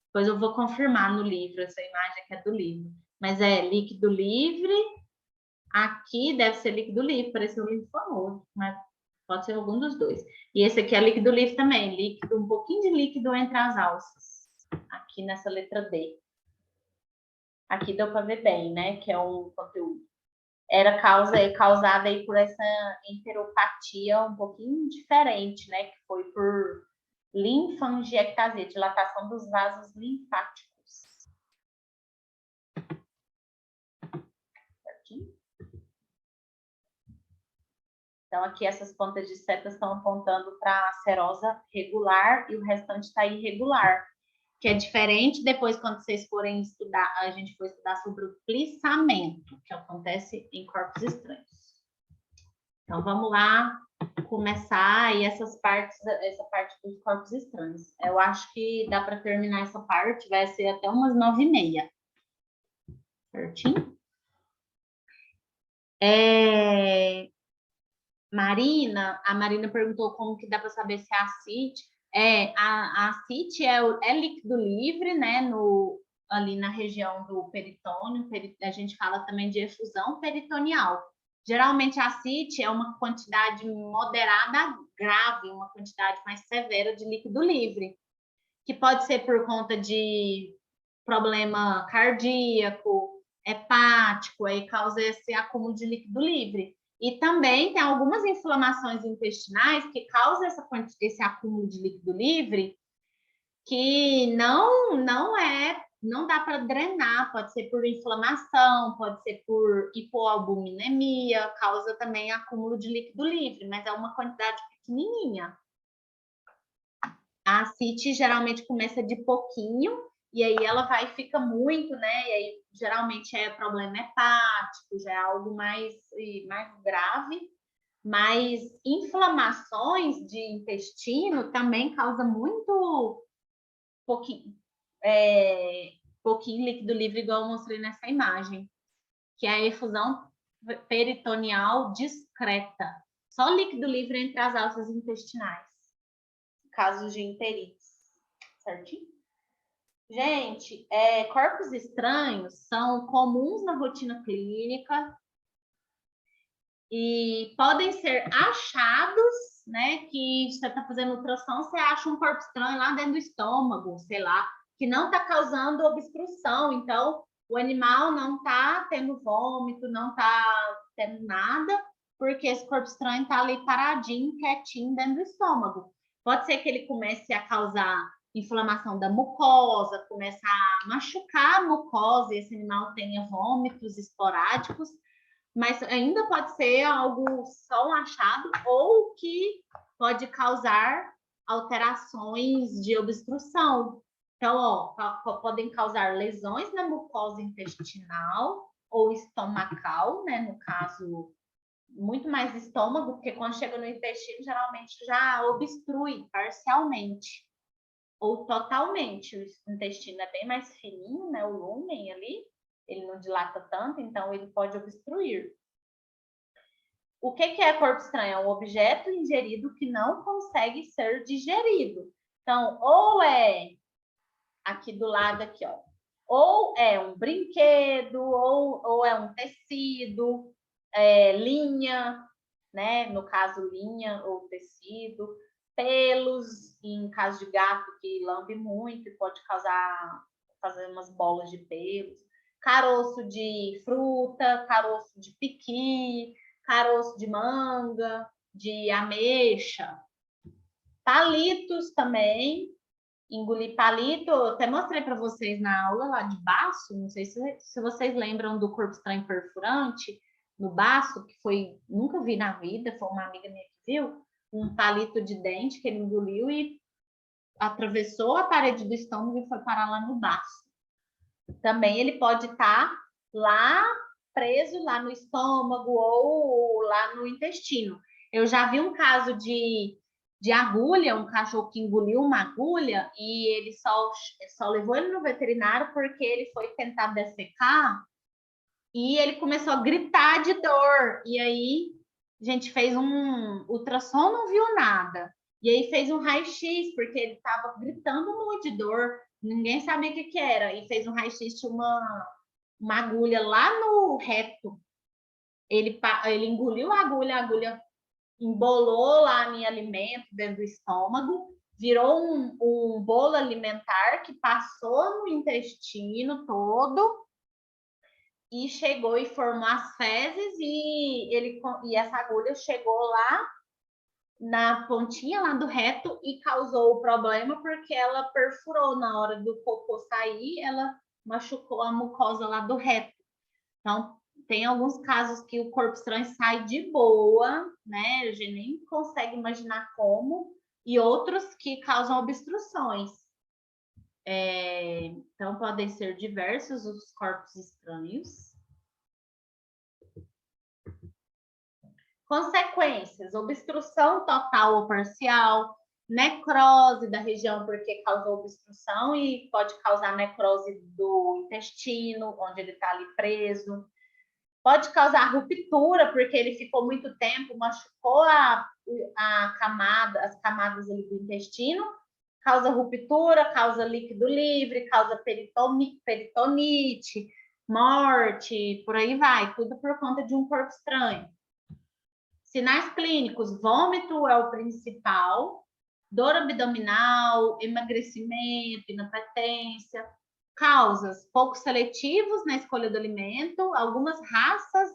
Depois eu vou confirmar no livro, essa imagem que é do livro. Mas é líquido livre. Aqui deve ser líquido livre, parece um linfonodo, mas pode ser algum dos dois. E esse aqui é líquido livre também, líquido, um pouquinho de líquido entre as alças. Aqui nessa letra D. Aqui deu para ver bem, né? Que é um conteúdo. Era causada aí por essa enteropatia um pouquinho diferente, né? Que foi por linfangiectasia, dilatação dos vasos linfáticos. Certinho? Então, aqui essas pontas de seta estão apontando para a serosa regular e o restante está irregular, que é diferente depois quando vocês forem estudar, a gente for estudar sobre o plissamento, que acontece em corpos estranhos. Então, vamos lá começar aí essa parte dos corpos estranhos. Eu acho que dá para terminar essa parte, vai ser até umas 9h30. Certinho? A Marina perguntou como que dá para saber se é ascite. A ascite é líquido livre, né? Ali na região do peritônio. A gente fala também de efusão peritoneal. Geralmente a ascite é uma quantidade moderada grave, uma quantidade mais severa de líquido livre, que pode ser por conta de problema cardíaco, hepático, aí causa esse acúmulo de líquido livre. E também tem algumas inflamações intestinais que causam esse acúmulo de líquido livre, que não dá para drenar, pode ser por inflamação, pode ser por hipoalbuminemia, causa também acúmulo de líquido livre, mas é uma quantidade pequenininha. A ascite geralmente começa de pouquinho, e aí ela fica muito, né? E aí geralmente é problema hepático, já é algo mais grave, mas inflamações de intestino também causa muito pouquinho líquido livre, igual eu mostrei nessa imagem, que é a efusão peritoneal discreta. Só líquido livre entre as alças intestinais. Casos de enterites. Certinho? Gente, corpos estranhos são comuns na rotina clínica e podem ser achados, né? Que você está fazendo ultrassom, você acha um corpo estranho lá dentro do estômago, sei lá, que não está causando obstrução. Então, o animal não está tendo vômito, não está tendo nada, porque esse corpo estranho está ali paradinho, quietinho dentro do estômago. Pode ser que ele comece a causar inflamação da mucosa, comece a machucar a mucosa e esse animal tenha vômitos esporádicos, mas ainda pode ser algo só um achado ou que pode causar alterações de obstrução. Então, podem causar lesões na mucosa intestinal ou estomacal, né? No caso, muito mais estômago, porque quando chega no intestino, geralmente já obstrui parcialmente ou totalmente. O intestino é bem mais fininho, né? O lúmen ali, ele não dilata tanto, então ele pode obstruir. O que é corpo estranho? É um objeto ingerido que não consegue ser digerido. Então, ou é aqui do lado, aqui, ó. Ou é um brinquedo, ou é um tecido, linha, né? No caso, linha ou tecido, pelos, em caso de gato que lambe muito e pode fazer umas bolas de pelos, caroço de fruta, caroço de piqui, caroço de manga, de ameixa, palitos também. Engolir palito, eu até mostrei para vocês na aula lá de baço, não sei se vocês lembram do corpo estranho perfurante, no baço, que foi, nunca vi na vida, foi uma amiga minha que viu, um palito de dente que ele engoliu e atravessou a parede do estômago e foi parar lá no baço. Também ele pode estar lá preso, lá no estômago ou lá no intestino. Eu já vi um caso de agulha, um cachorro que engoliu uma agulha e ele só levou ele no veterinário porque ele foi tentar defecar e ele começou a gritar de dor. E aí a gente fez um ultrassom, não viu nada. E aí fez um raio-x, porque ele estava gritando muito de dor, ninguém sabia o que era. E fez um raio-x, tinha uma agulha lá no reto. Ele engoliu a agulha embolou lá em alimento dentro do estômago, virou um bolo alimentar que passou no intestino todo e chegou e formou as fezes e essa agulha chegou lá na pontinha lá do reto e causou o problema porque ela perfurou na hora do cocô sair, ela machucou a mucosa lá do reto. Então, tem alguns casos que o corpo estranho sai de boa, né? A gente nem consegue imaginar como, e outros que causam obstruções. Então, podem ser diversos os corpos estranhos. Consequências: obstrução total ou parcial, necrose da região porque causou obstrução e pode causar necrose do intestino, onde ele está ali preso. Pode causar ruptura, porque ele ficou muito tempo, machucou as camadas ali do intestino, causa ruptura, causa líquido livre, causa peritonite, morte, por aí vai, tudo por conta de um corpo estranho. Sinais clínicos: vômito é o principal, dor abdominal, emagrecimento, inapetência. Causas: pouco seletivos na escolha do alimento, algumas raças,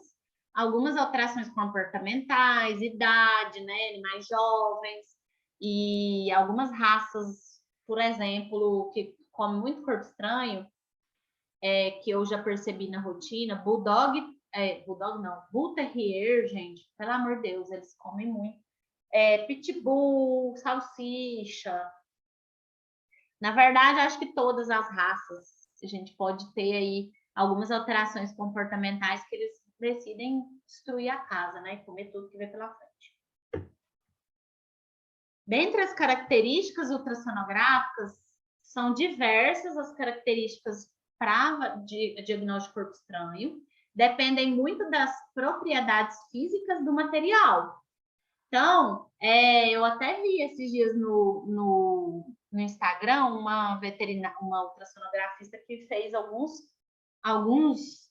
algumas alterações comportamentais, idade, né, animais jovens, e algumas raças, por exemplo, que comem muito corpo estranho, que eu já percebi na rotina, bulldog não, bull terrier, gente, pelo amor de Deus, eles comem muito. Pitbull, salsicha. Na verdade, acho que todas as raças, a gente pode ter aí algumas alterações comportamentais que eles decidem destruir a casa, né? E comer tudo que vê pela frente. Dentre as características ultrassonográficas, são diversas as características para diagnóstico de corpo estranho, dependem muito das propriedades físicas do material. Então, eu até vi esses dias no Instagram uma ultrassonografista que fez alguns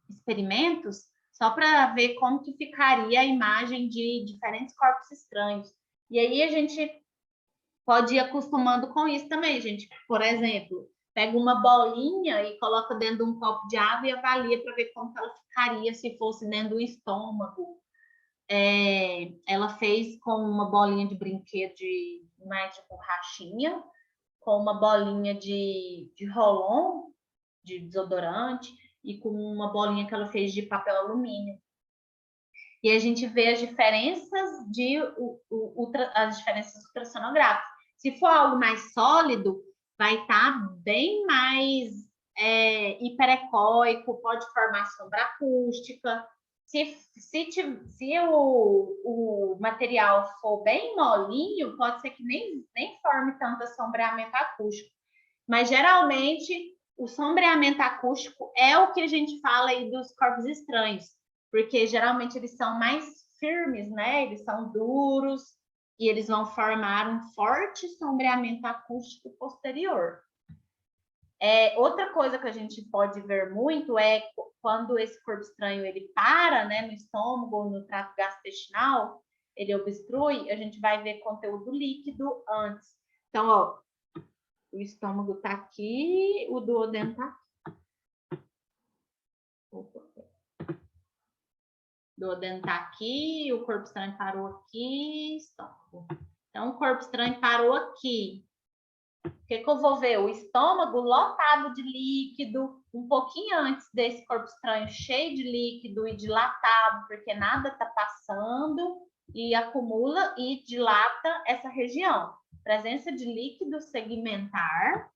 experimentos só para ver como que ficaria a imagem de diferentes corpos estranhos. E aí a gente pode ir acostumando com isso também, gente. Por exemplo, pega uma bolinha e coloca dentro de um copo de água e avalia para ver como ela ficaria se fosse dentro do estômago. ela fez com uma bolinha de brinquedo mais de borrachinha, com uma bolinha de roll-on, de desodorante, e com uma bolinha que ela fez de papel alumínio. E a gente vê as diferenças as diferenças ultrassonográficas. Se for algo mais sólido, vai estar bem mais hiperecóico, pode formar sombra acústica. Se o material for bem molinho, pode ser que nem forme tanto sombreamento acústico. Mas, geralmente, o sombreamento acústico é o que a gente fala aí dos corpos estranhos, porque geralmente eles são mais firmes, né? Eles são duros e eles vão formar um forte sombreamento acústico posterior. Outra coisa que a gente pode ver muito é quando esse corpo estranho ele para, né, no estômago ou no trato gastrointestinal, ele obstrui, a gente vai ver conteúdo líquido antes. Então, ó, o estômago tá aqui, o duodeno tá aqui. Duodeno tá aqui, o corpo estranho parou aqui, estômago. Então, o corpo estranho parou aqui. O que eu vou ver? O estômago lotado de líquido, um pouquinho antes desse corpo estranho cheio de líquido e dilatado, porque nada está passando e acumula e dilata essa região. Presença de líquido segmentar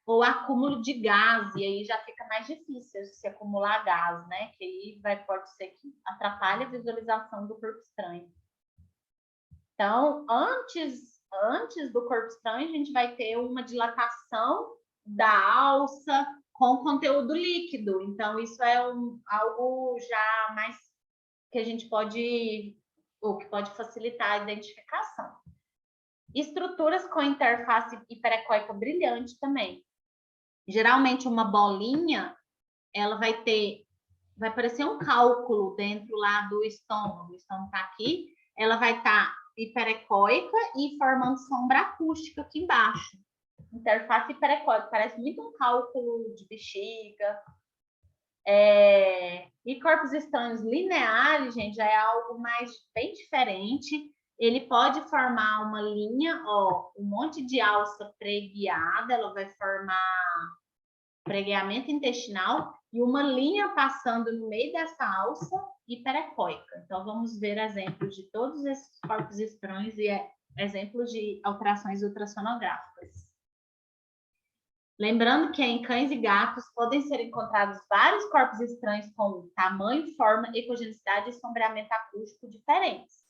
ou acúmulo de gás, e aí já fica mais difícil se acumular gás, né? Que aí pode ser que atrapalhe a visualização do corpo estranho. Então, antes do corpo estranho, a gente vai ter uma dilatação da alça com conteúdo líquido. Então, isso é algo já mais que a gente pode, ou que pode facilitar a identificação. Estruturas com interface hiperecóica brilhante também. Geralmente, uma bolinha, ela vai parecer um cálculo dentro lá do estômago. O estômago tá aqui, ela vai estar hiperecóica e formando sombra acústica aqui embaixo. Interface hiperecóica, parece muito um cálculo de bexiga. E corpos estranhos lineares, gente, já é algo mais bem diferente. Ele pode formar uma linha, ó, um monte de alça preguiada, ela vai formar pregueamento intestinal e uma linha passando no meio dessa alça hiperecóica. Então, vamos ver exemplos de todos esses corpos estranhos e exemplos de alterações ultrassonográficas. Lembrando que em cães e gatos podem ser encontrados vários corpos estranhos com tamanho, forma, ecogenicidade e sombreamento acústico diferentes.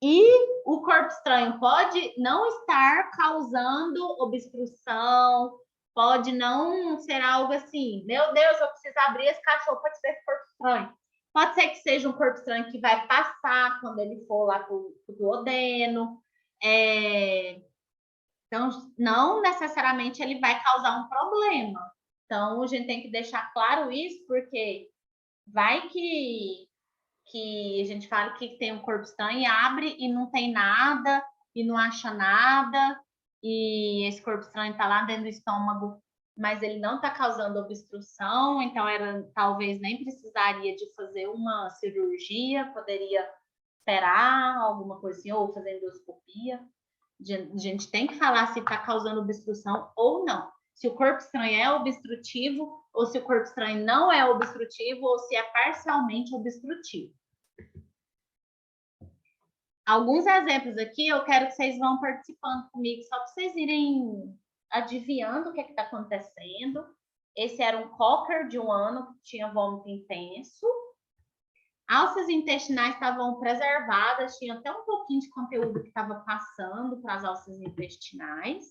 E o corpo estranho pode não estar causando obstrução, pode não ser algo assim, meu Deus, eu preciso abrir esse cachorro para tirar esse corpo estranho. Pode ser que seja um corpo estranho que vai passar quando ele for lá para o duodeno. Então, não necessariamente ele vai causar um problema. Então, a gente tem que deixar claro isso, porque vai que a gente fala que tem um corpo estranho e abre e não tem nada, e não acha nada, e esse corpo estranho está lá dentro do estômago, mas ele não está causando obstrução, então talvez nem precisaria de fazer uma cirurgia, poderia esperar alguma coisa assim, ou fazer endoscopia. A gente tem que falar se está causando obstrução ou não. Se o corpo estranho é obstrutivo, ou se o corpo estranho não é obstrutivo, ou se é parcialmente obstrutivo. Alguns exemplos aqui, eu quero que vocês vão participando comigo, só para vocês irem adivinhando o que está acontecendo. Esse era um cocker de 1 ano que tinha vômito intenso. Alças intestinais estavam preservadas, tinha até um pouquinho de conteúdo que estava passando para as alças intestinais.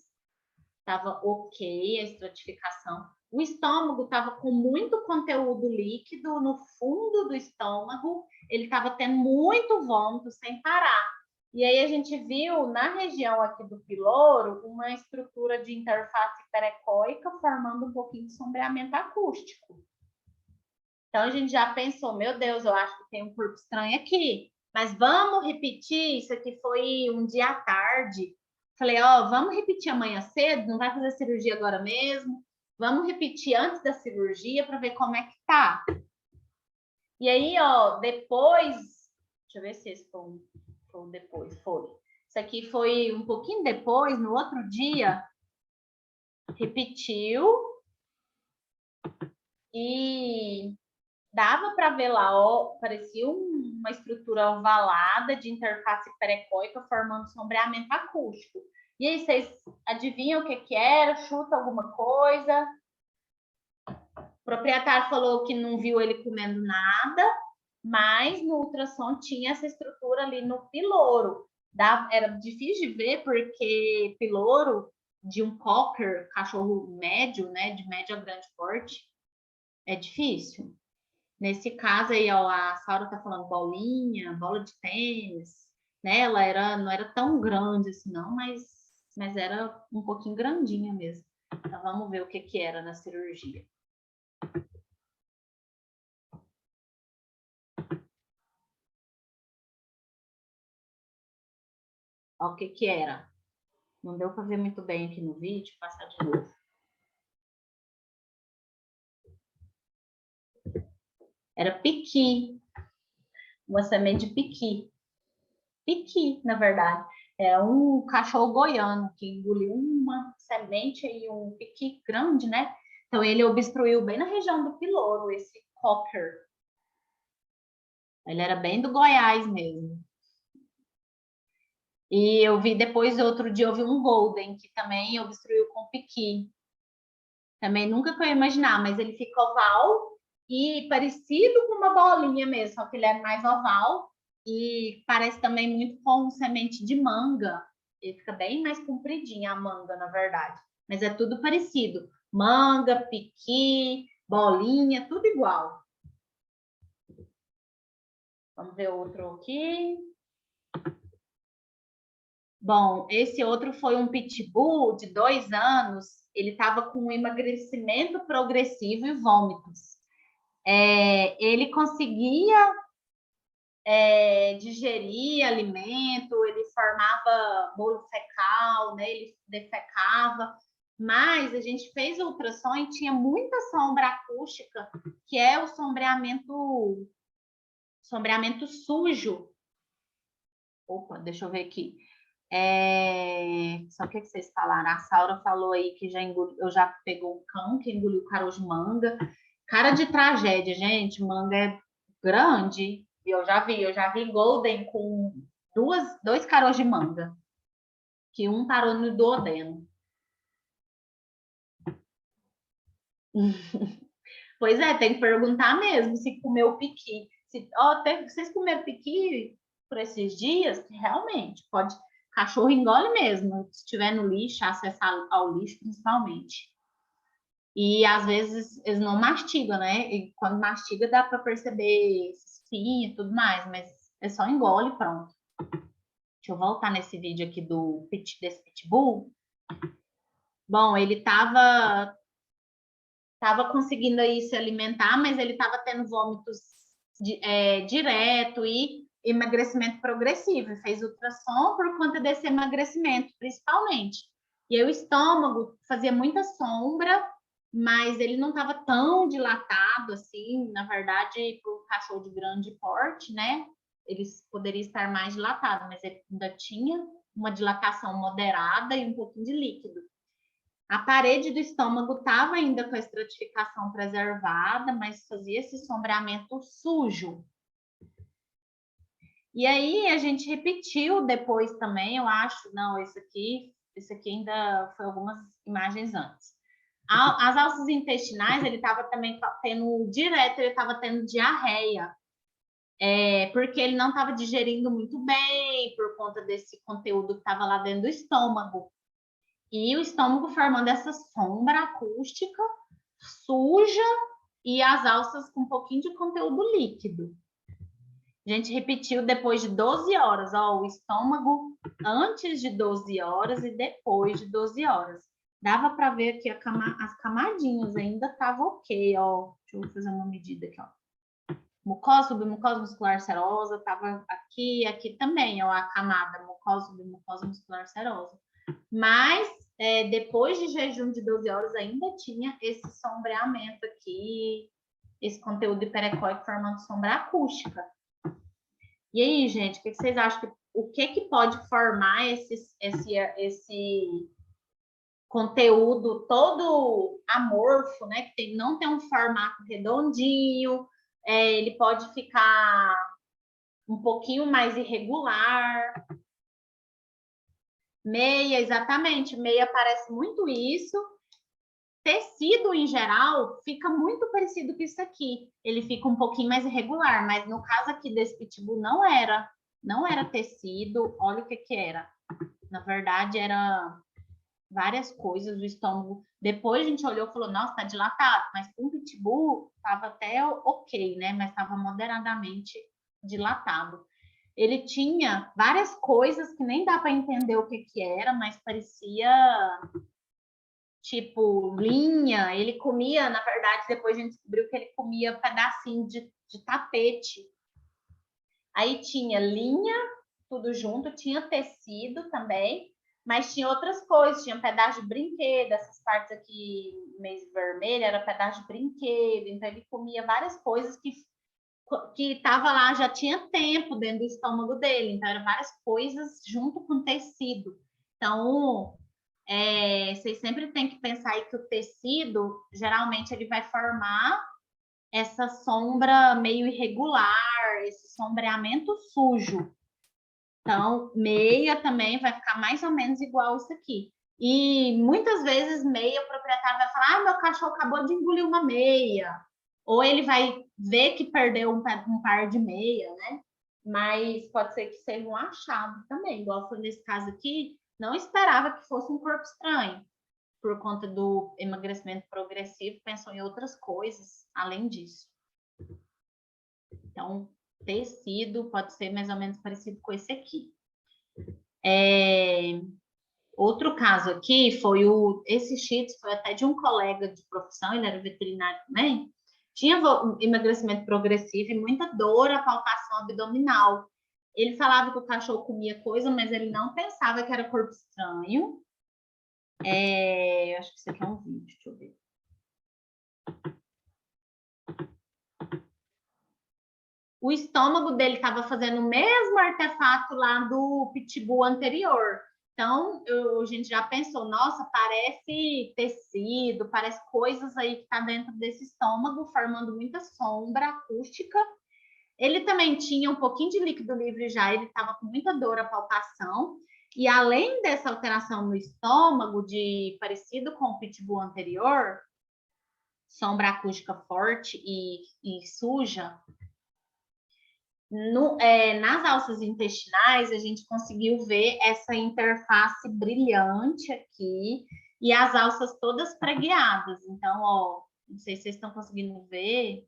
Estava ok a estratificação. O estômago estava com muito conteúdo líquido no fundo do estômago, ele estava tendo muito vômito sem parar. E aí a gente viu na região aqui do piloro uma estrutura de interface hiperecóica formando um pouquinho de sombreamento acústico. Então a gente já pensou, meu Deus, eu acho que tem um corpo estranho aqui, mas vamos repetir, isso aqui foi um dia à tarde. Falei, ó, vamos repetir amanhã cedo, não vai fazer cirurgia agora mesmo? Vamos repetir antes da cirurgia para ver como é que tá. E aí, ó, depois Deixa eu ver se esse foi um depois. Foi. Isso aqui foi um pouquinho depois, no outro dia, repetiu. E dava para ver lá, ó, parecia uma estrutura ovalada de interface perecóica formando sombreamento acústico. E aí, vocês adivinham o que era? Chuta alguma coisa? O proprietário falou que não viu ele comendo nada, mas no ultrassom tinha essa estrutura ali no pilouro. Era difícil de ver porque pilouro de um cocker, cachorro médio, né, de médio a grande porte, é difícil. Nesse caso aí, ó, a Saura tá falando bolinha, bola de tênis, né? Ela não era tão grande assim, não, mas era um pouquinho grandinha mesmo. Então, vamos ver o que era na cirurgia. Ó, o que era. Não deu para ver muito bem aqui no vídeo, vou passar de novo. Era piqui, uma semente de piqui. Piqui, na verdade. É um cachorro goiano que engoliu uma semente e um piqui grande, né? Então, ele obstruiu bem na região do pilouro, esse cocker. Ele era bem do Goiás mesmo. E eu vi depois, outro dia, eu vi um golden, que também obstruiu com piqui. Também nunca que eu ia imaginar, mas ele fica oval e parecido com uma bolinha mesmo, só que ele é mais oval e parece também muito com semente de manga. Ele fica bem mais compridinha a manga, na verdade. Mas é tudo parecido. Manga, piqui, bolinha, tudo igual. Vamos ver outro aqui. Bom, esse outro foi um pitbull de 2 anos. Ele estava com um emagrecimento progressivo e vômitos. Ele conseguia digerir alimento, ele formava bolo fecal, né? Ele defecava, mas a gente fez o ultrassom e tinha muita sombra acústica, que é o sombreamento sujo. Opa, deixa eu ver aqui. Só o que vocês falaram? A Saura falou aí que eu já pegou um cão que engoliu caroço de manga. Cara de tragédia, gente. Manga é grande. E eu já vi Golden com dois caroços de manga. Que um parou no duodeno. Pois é, tem que perguntar mesmo se comeu piqui. Vocês comeram piqui por esses dias? Realmente, pode. Cachorro engole mesmo, se estiver no lixo, acessar ao lixo principalmente. E às vezes eles não mastigam, né? E quando mastiga dá para perceber espinha e tudo mais, mas é só engole e pronto. Deixa eu voltar nesse vídeo aqui desse pitbull. Bom, ele estava conseguindo aí se alimentar, mas ele estava tendo vômitos direto e emagrecimento progressivo. Fez ultrassom por conta desse emagrecimento, principalmente. E aí o estômago fazia muita sombra, mas ele não estava tão dilatado assim. Na verdade, para o cachorro de grande porte, né? Ele poderia estar mais dilatado, mas ele ainda tinha uma dilatação moderada e um pouquinho de líquido. A parede do estômago estava ainda com a estratificação preservada, mas fazia esse sombreamento sujo. E aí a gente repetiu depois também, eu acho, não, esse aqui ainda foi algumas imagens antes. As alças intestinais, ele estava também tendo direto, ele estava tendo diarreia, porque ele não estava digerindo muito bem por conta desse conteúdo que estava lá dentro do estômago. E o estômago formando essa sombra acústica suja e as alças com um pouquinho de conteúdo líquido. A gente repetiu depois de 12 horas, ó, o estômago antes de 12 horas e depois de 12 horas. Dava para ver aqui as camadinhas, ainda estava ok, ó. Deixa eu fazer uma medida aqui, ó. Mucosa, submucosa muscular serosa, estava aqui também, ó, a camada mucosa, submucosa muscular serosa. Mas depois de jejum de 12 horas ainda tinha esse sombreamento aqui, esse conteúdo hiperecóico formando sombra acústica. E aí, gente, o que vocês acham? O que pode formar esse conteúdo todo amorfo, né? Que não tem um formato redondinho, ele pode ficar um pouquinho mais irregular. Meia, exatamente, meia parece muito isso. Tecido, em geral, fica muito parecido com isso aqui. Ele fica um pouquinho mais irregular, mas no caso aqui desse pitbull não era tecido. Olha o que era. Na verdade, era várias coisas, o estômago. Depois a gente olhou e falou, nossa, tá dilatado, mas com o pitbull tava até ok, né? Mas estava moderadamente dilatado. Ele tinha várias coisas que nem dá para entender o que era, mas parecia tipo linha. Ele comia, na verdade, depois a gente descobriu que ele comia pedacinho de tapete. Aí tinha linha, tudo junto, tinha tecido também, mas tinha outras coisas, tinha pedaço de brinquedo, essas partes aqui meio vermelha era pedaço de brinquedo, então ele comia várias coisas que estava lá, já tinha tempo dentro do estômago dele, então eram várias coisas junto com tecido. Então, vocês sempre têm que pensar aí que o tecido, geralmente, ele vai formar essa sombra meio irregular, esse sombreamento sujo. Então, meia também vai ficar mais ou menos igual isso aqui. E muitas vezes meia, o proprietário vai falar, ah, meu cachorro acabou de engolir uma meia. Ou ele vai ver que perdeu um par de meia, né? Mas pode ser que seja um achado também. Igual foi nesse caso aqui, não esperava que fosse um corpo estranho. Por conta do emagrecimento progressivo, pensou em outras coisas além disso. Então, tecido pode ser mais ou menos parecido com esse aqui. Outro caso aqui foi esse Shih Tzu foi até de um colega de profissão, ele era veterinário também. Tinha emagrecimento progressivo e muita dor, a palpação abdominal. Ele falava que o cachorro comia coisa, mas ele não pensava que era corpo estranho. Acho que isso aqui é um vídeo, deixa eu ver. O estômago dele estava fazendo o mesmo artefato lá do pitbull anterior. Então, a gente já pensou, nossa, parece tecido, parece coisas aí que está dentro desse estômago, formando muita sombra acústica. Ele também tinha um pouquinho de líquido livre já, ele estava com muita dor à palpação. E além dessa alteração no estômago, de parecido com o pitbull anterior, sombra acústica forte e suja, nas alças intestinais, a gente conseguiu ver essa interface brilhante aqui e as alças todas pregueadas. Então, ó, não sei se vocês estão conseguindo ver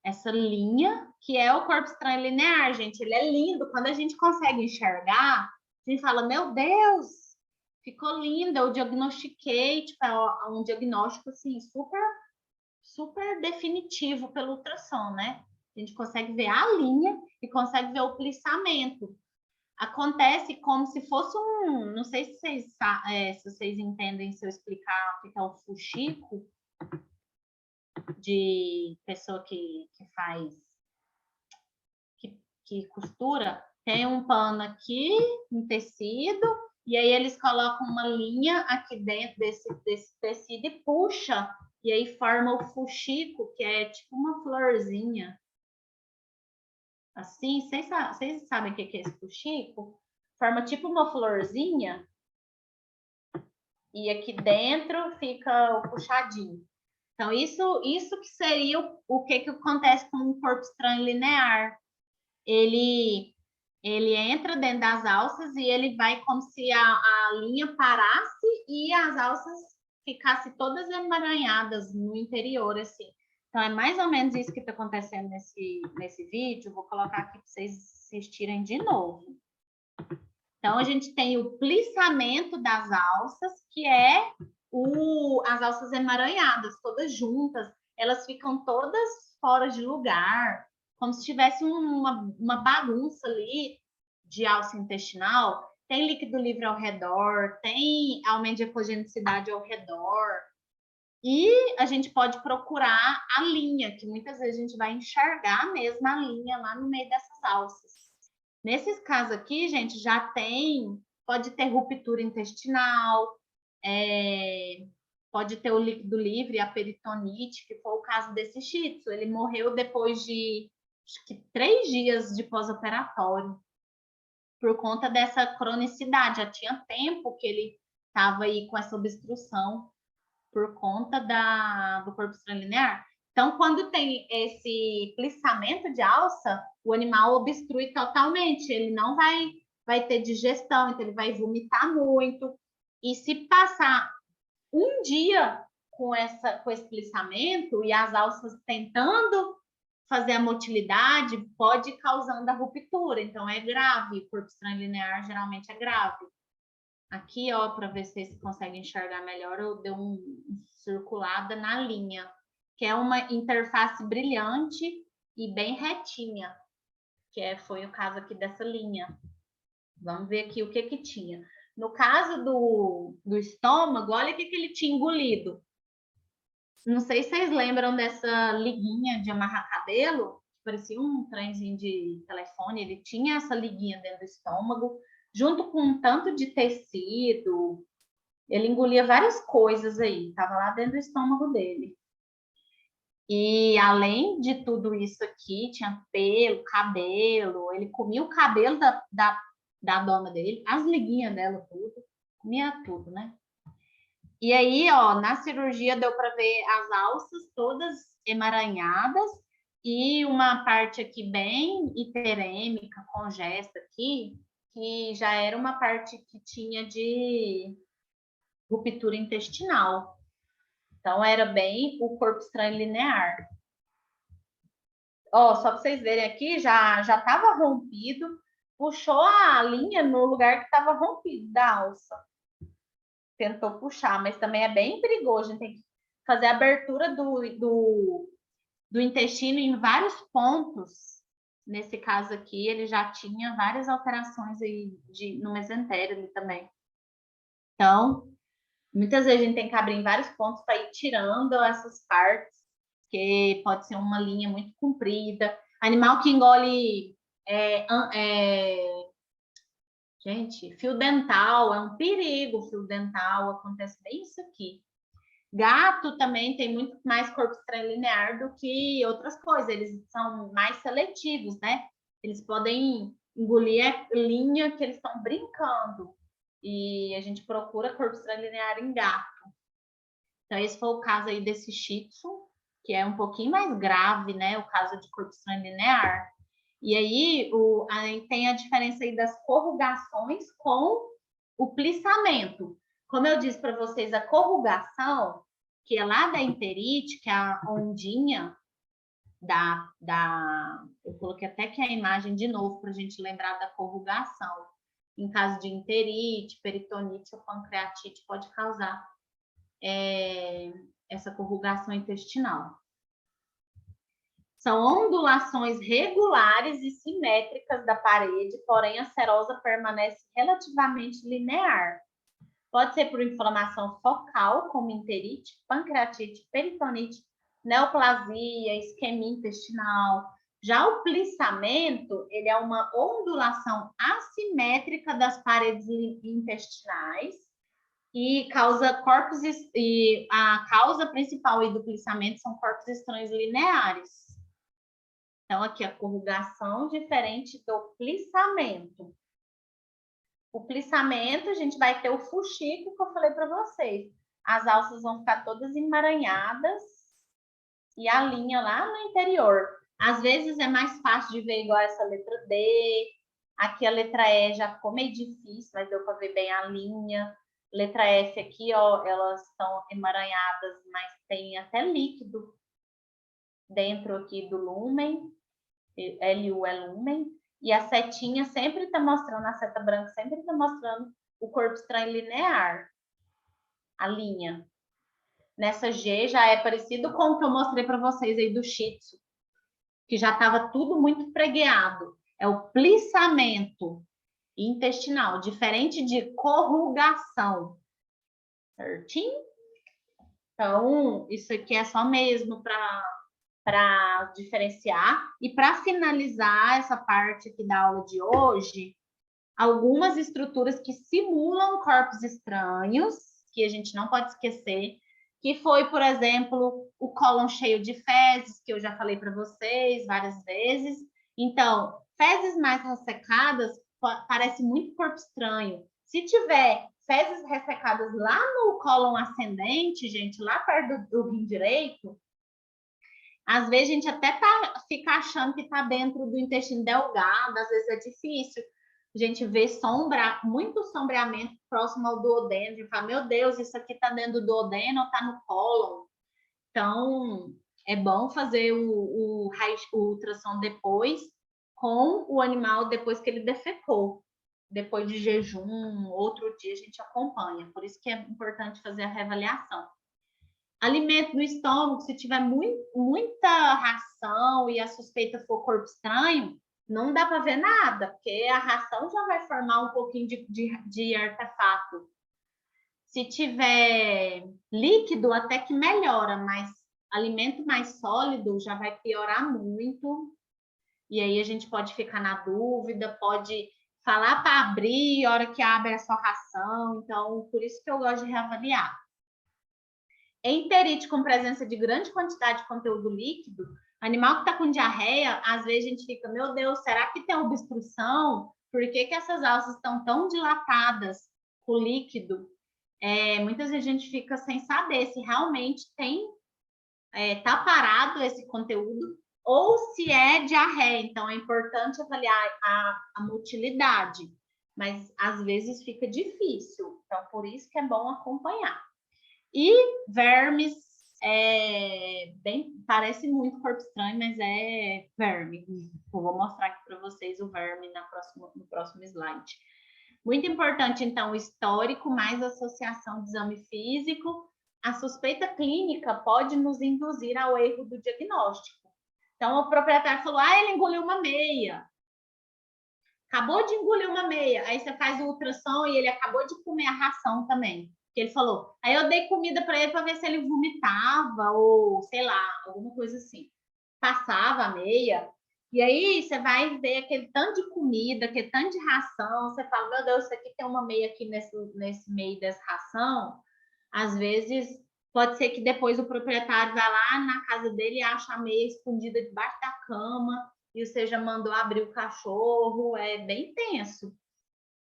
essa linha, que é o corpo estranho linear, gente. Ele é lindo. Quando a gente consegue enxergar, a gente fala, meu Deus, ficou lindo. Eu diagnostiquei, tipo, é um diagnóstico, assim, super, super definitivo pelo ultrassom, né? A gente consegue ver a linha e consegue ver o plissamento. Acontece como se fosse não sei se vocês entendem se eu explicar o que é o fuxico, de pessoa que faz, que costura. Tem um pano aqui, um tecido, e aí eles colocam uma linha aqui dentro desse tecido e puxa, e aí forma o fuxico, que é tipo uma florzinha. Assim, vocês sabem o que é esse fuxico? Forma tipo uma florzinha e aqui dentro fica o puxadinho. Então, isso que seria o que acontece com um corpo estranho linear. Ele entra dentro das alças e ele vai como se a linha parasse e as alças ficassem todas emaranhadas no interior, assim. Então, é mais ou menos isso que está acontecendo nesse vídeo. Vou colocar aqui para vocês assistirem de novo. Então, a gente tem o plissamento das alças, que é as alças emaranhadas, todas juntas. Elas ficam todas fora de lugar, como se tivesse uma bagunça ali de alça intestinal. Tem líquido livre ao redor, tem aumento de ecogenicidade ao redor. E a gente pode procurar a linha, que muitas vezes a gente vai enxergar mesmo a linha lá no meio dessas alças. Nesses casos aqui, gente, pode ter ruptura intestinal, pode ter o líquido livre, a peritonite, que foi o caso desse Shih Tzu. Ele morreu depois de, acho que 3 dias de pós-operatório, por conta dessa cronicidade. Já tinha tempo que ele estava aí com essa obstrução por conta do corpo estranho linear. Então, quando tem esse plissamento de alça, o animal obstrui totalmente, ele não vai ter digestão, então ele vai vomitar muito. E se passar um dia com esse plissamento e as alças tentando fazer a motilidade, pode ir causando a ruptura. Então, é grave. O corpo estranho linear geralmente é grave. Aqui, ó, para ver se vocês conseguem enxergar melhor, eu dei uma circulada na linha, que é uma interface brilhante e bem retinha, foi o caso aqui dessa linha. Vamos ver aqui o que tinha. No caso do estômago, olha o que ele tinha engolido. Não sei se vocês lembram dessa liguinha de amarrar cabelo, que parecia um trenzinho de telefone. Ele tinha essa liguinha dentro do estômago, junto com um tanto de tecido. Ele engolia várias coisas aí, estava lá dentro do estômago dele. E além de tudo isso aqui, tinha pelo, cabelo, ele comia o cabelo da dona dele, as liguinhas dela, tudo, comia tudo, né? E aí, ó, na cirurgia deu para ver as alças todas emaranhadas e uma parte aqui bem hiperêmica, congesta aqui, que já era uma parte que tinha de ruptura intestinal. Então, era bem o corpo estranho linear. Ó, só para vocês verem aqui, já estava rompido, puxou a linha no lugar que estava rompido da alça. Tentou puxar, mas também é bem perigoso. A gente tem que fazer a abertura do intestino em vários pontos. Nesse caso aqui, ele já tinha várias alterações aí no mesentério ali também. Então, muitas vezes a gente tem que abrir em vários pontos para ir tirando essas partes, que pode ser uma linha muito comprida. Animal que engole gente, fio dental, é um perigo fio dental, acontece bem isso aqui. Gato também tem muito mais corpo estranho linear do que outras coisas, eles são mais seletivos, né? Eles podem engolir a linha que eles estão brincando. E a gente procura corpo estranho linear em gato. Então, esse foi o caso aí desse Shih Tzu, que é um pouquinho mais grave, né? O caso de corpo estranho linear. E aí tem a diferença aí das corrugações com o plissamento. Como eu disse para vocês, a corrugação, que é lá da enterite, que é a ondinha eu coloquei até aqui a imagem de novo para a gente lembrar da corrugação. Em caso de enterite, peritonite ou pancreatite, pode causar essa corrugação intestinal. São ondulações regulares e simétricas da parede, porém a serosa permanece relativamente linear. Pode ser por inflamação focal, como enterite, pancreatite, peritonite, neoplasia, isquemia intestinal. Já o plissamento, ele é uma ondulação assimétrica das paredes intestinais e causa corpos, e a causa principal do plissamento são corpos estranhos lineares. Então, aqui a corrugação diferente do plissamento. O plissamento, a gente vai ter o fuxico que eu falei para vocês. As alças vão ficar todas emaranhadas e a linha lá no interior. Às vezes é mais fácil de ver igual essa letra D. Aqui a letra E já ficou meio difícil, mas deu para ver bem a linha. Letra F aqui, ó, elas estão emaranhadas, mas tem até líquido dentro aqui do lúmen. LU é lumen, e a setinha sempre está mostrando, a seta branca sempre está mostrando o corpo estranho linear, a linha. Nessa G já é parecido com o que eu mostrei para vocês aí do Shih Tzu, que já estava tudo muito pregueado. É o plissamento intestinal, diferente de corrugação. Certinho? Então, isso aqui é só mesmo para para diferenciar. E para finalizar essa parte aqui da aula de hoje, algumas estruturas que simulam corpos estranhos, que a gente não pode esquecer, que foi, por exemplo, o cólon cheio de fezes, que eu já falei para vocês várias vezes. Então, fezes mais ressecadas parece muito corpo estranho. Se tiver fezes ressecadas lá no cólon ascendente, gente, lá perto do rim direito, às vezes a gente até fica achando que está dentro do intestino delgado, às vezes é difícil. A gente vê muito sombreamento próximo ao duodeno. A gente fala, meu Deus, isso aqui está dentro do duodeno ou está no cólon? Então, é bom fazer o ultrassom depois, com o animal depois que ele defecou. Depois de jejum, outro dia a gente acompanha. Por isso que é importante fazer a reavaliação. Alimento no estômago, se tiver muita ração e a suspeita for corpo estranho, não dá para ver nada, porque a ração já vai formar um pouquinho de artefato. Se tiver líquido, até que melhora, mas alimento mais sólido já vai piorar muito. E aí a gente pode ficar na dúvida, pode falar para abrir, a hora que abre é só ração. Então, por isso que eu gosto de reavaliar. Enterite com presença de grande quantidade de conteúdo líquido, animal que está com diarreia, às vezes a gente fica, meu Deus, será que tem obstrução? Por que essas alças estão tão dilatadas com líquido? Muitas vezes a gente fica sem saber se realmente tá parado esse conteúdo ou se é diarreia. Então, é importante avaliar a motilidade, mas às vezes fica difícil. Então, por isso que é bom acompanhar. E vermes, parece muito corpo estranho, mas é verme. Eu vou mostrar aqui para vocês o verme no próximo slide. Muito importante, então, o histórico mais associação de exame físico. A suspeita clínica pode nos induzir ao erro do diagnóstico. Então, o proprietário falou, ele engoliu uma meia. Acabou de engolir uma meia. Aí você faz o ultrassom e ele acabou de comer a ração também. Que ele falou. Aí eu dei comida para ele para ver se ele vomitava ou, sei lá, alguma coisa assim. Passava a meia. E aí você vai ver aquele tanto de comida, aquele tanto de ração. Você fala, meu Deus, isso aqui tem uma meia aqui nesse meio dessa ração. Às vezes, pode ser que depois o proprietário vá lá na casa dele e ache a meia escondida debaixo da cama. E você já mandou abrir o cachorro. É bem tenso.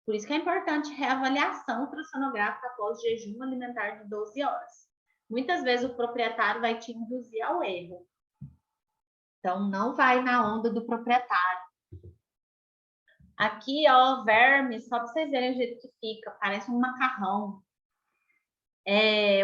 Por isso que é importante reavaliação ultrassonográfica após jejum alimentar de 12 horas. Muitas vezes o proprietário vai te induzir ao erro. Então, não vai na onda do proprietário. Aqui, ó, verme, só para vocês verem o jeito que fica, parece um macarrão.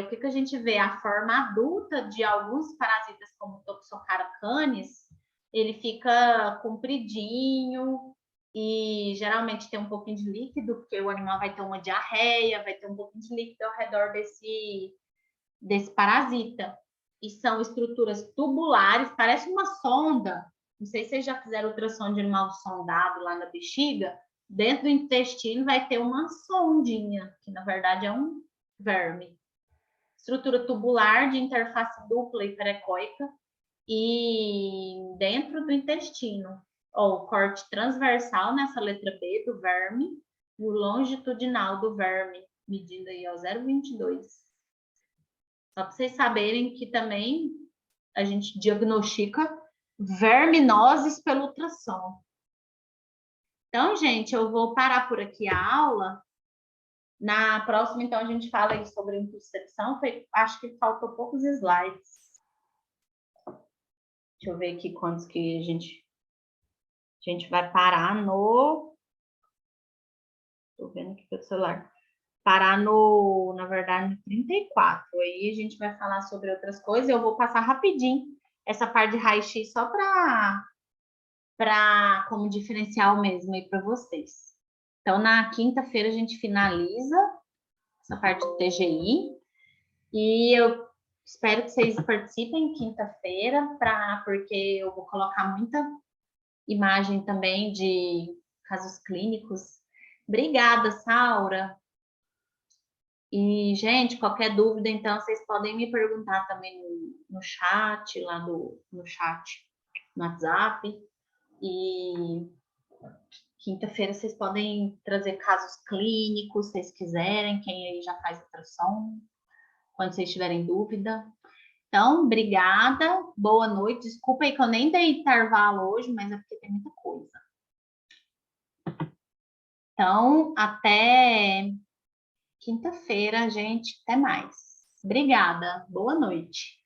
O que a gente vê? A forma adulta de alguns parasitas, como Toxocara canis, ele fica compridinho, e geralmente tem um pouquinho de líquido, porque o animal vai ter uma diarreia, vai ter um pouquinho de líquido ao redor desse parasita. E são estruturas tubulares, parece uma sonda. Não sei se vocês já fizeram ultrassom de animal sondado lá na bexiga. Dentro do intestino vai ter uma sondinha, que na verdade é um verme. Estrutura tubular de interface dupla e perecóica. E dentro do intestino, o corte transversal nessa letra B do verme e o longitudinal do verme, medindo aí, ó, 0,22. Só para vocês saberem que também a gente diagnostica verminoses pelo ultrassom. Então, gente, eu vou parar por aqui a aula. Na próxima, então, a gente fala aí sobre intuscepção. Acho que faltou poucos slides. Deixa eu ver aqui quantos que a gente vai parar no... Tô vendo aqui pelo celular. Parar na verdade, no 34. Aí a gente vai falar sobre outras coisas. Eu vou passar rapidinho essa parte de raio-x só como diferencial mesmo aí para vocês. Então, na quinta-feira a gente finaliza essa parte do TGI. E eu espero que vocês participem quinta-feira, porque eu vou colocar muita imagem também de casos clínicos. Obrigada, Saura. E, gente, qualquer dúvida, então, vocês podem me perguntar também no chat, no chat, no WhatsApp. E quinta-feira vocês podem trazer casos clínicos, se vocês quiserem, quem aí já faz ultrassom, quando vocês tiverem dúvida. Então, obrigada, boa noite. Desculpa aí que eu nem dei intervalo hoje, mas é porque tem muita coisa. Então, até quinta-feira, gente. Até mais. Obrigada. Boa noite.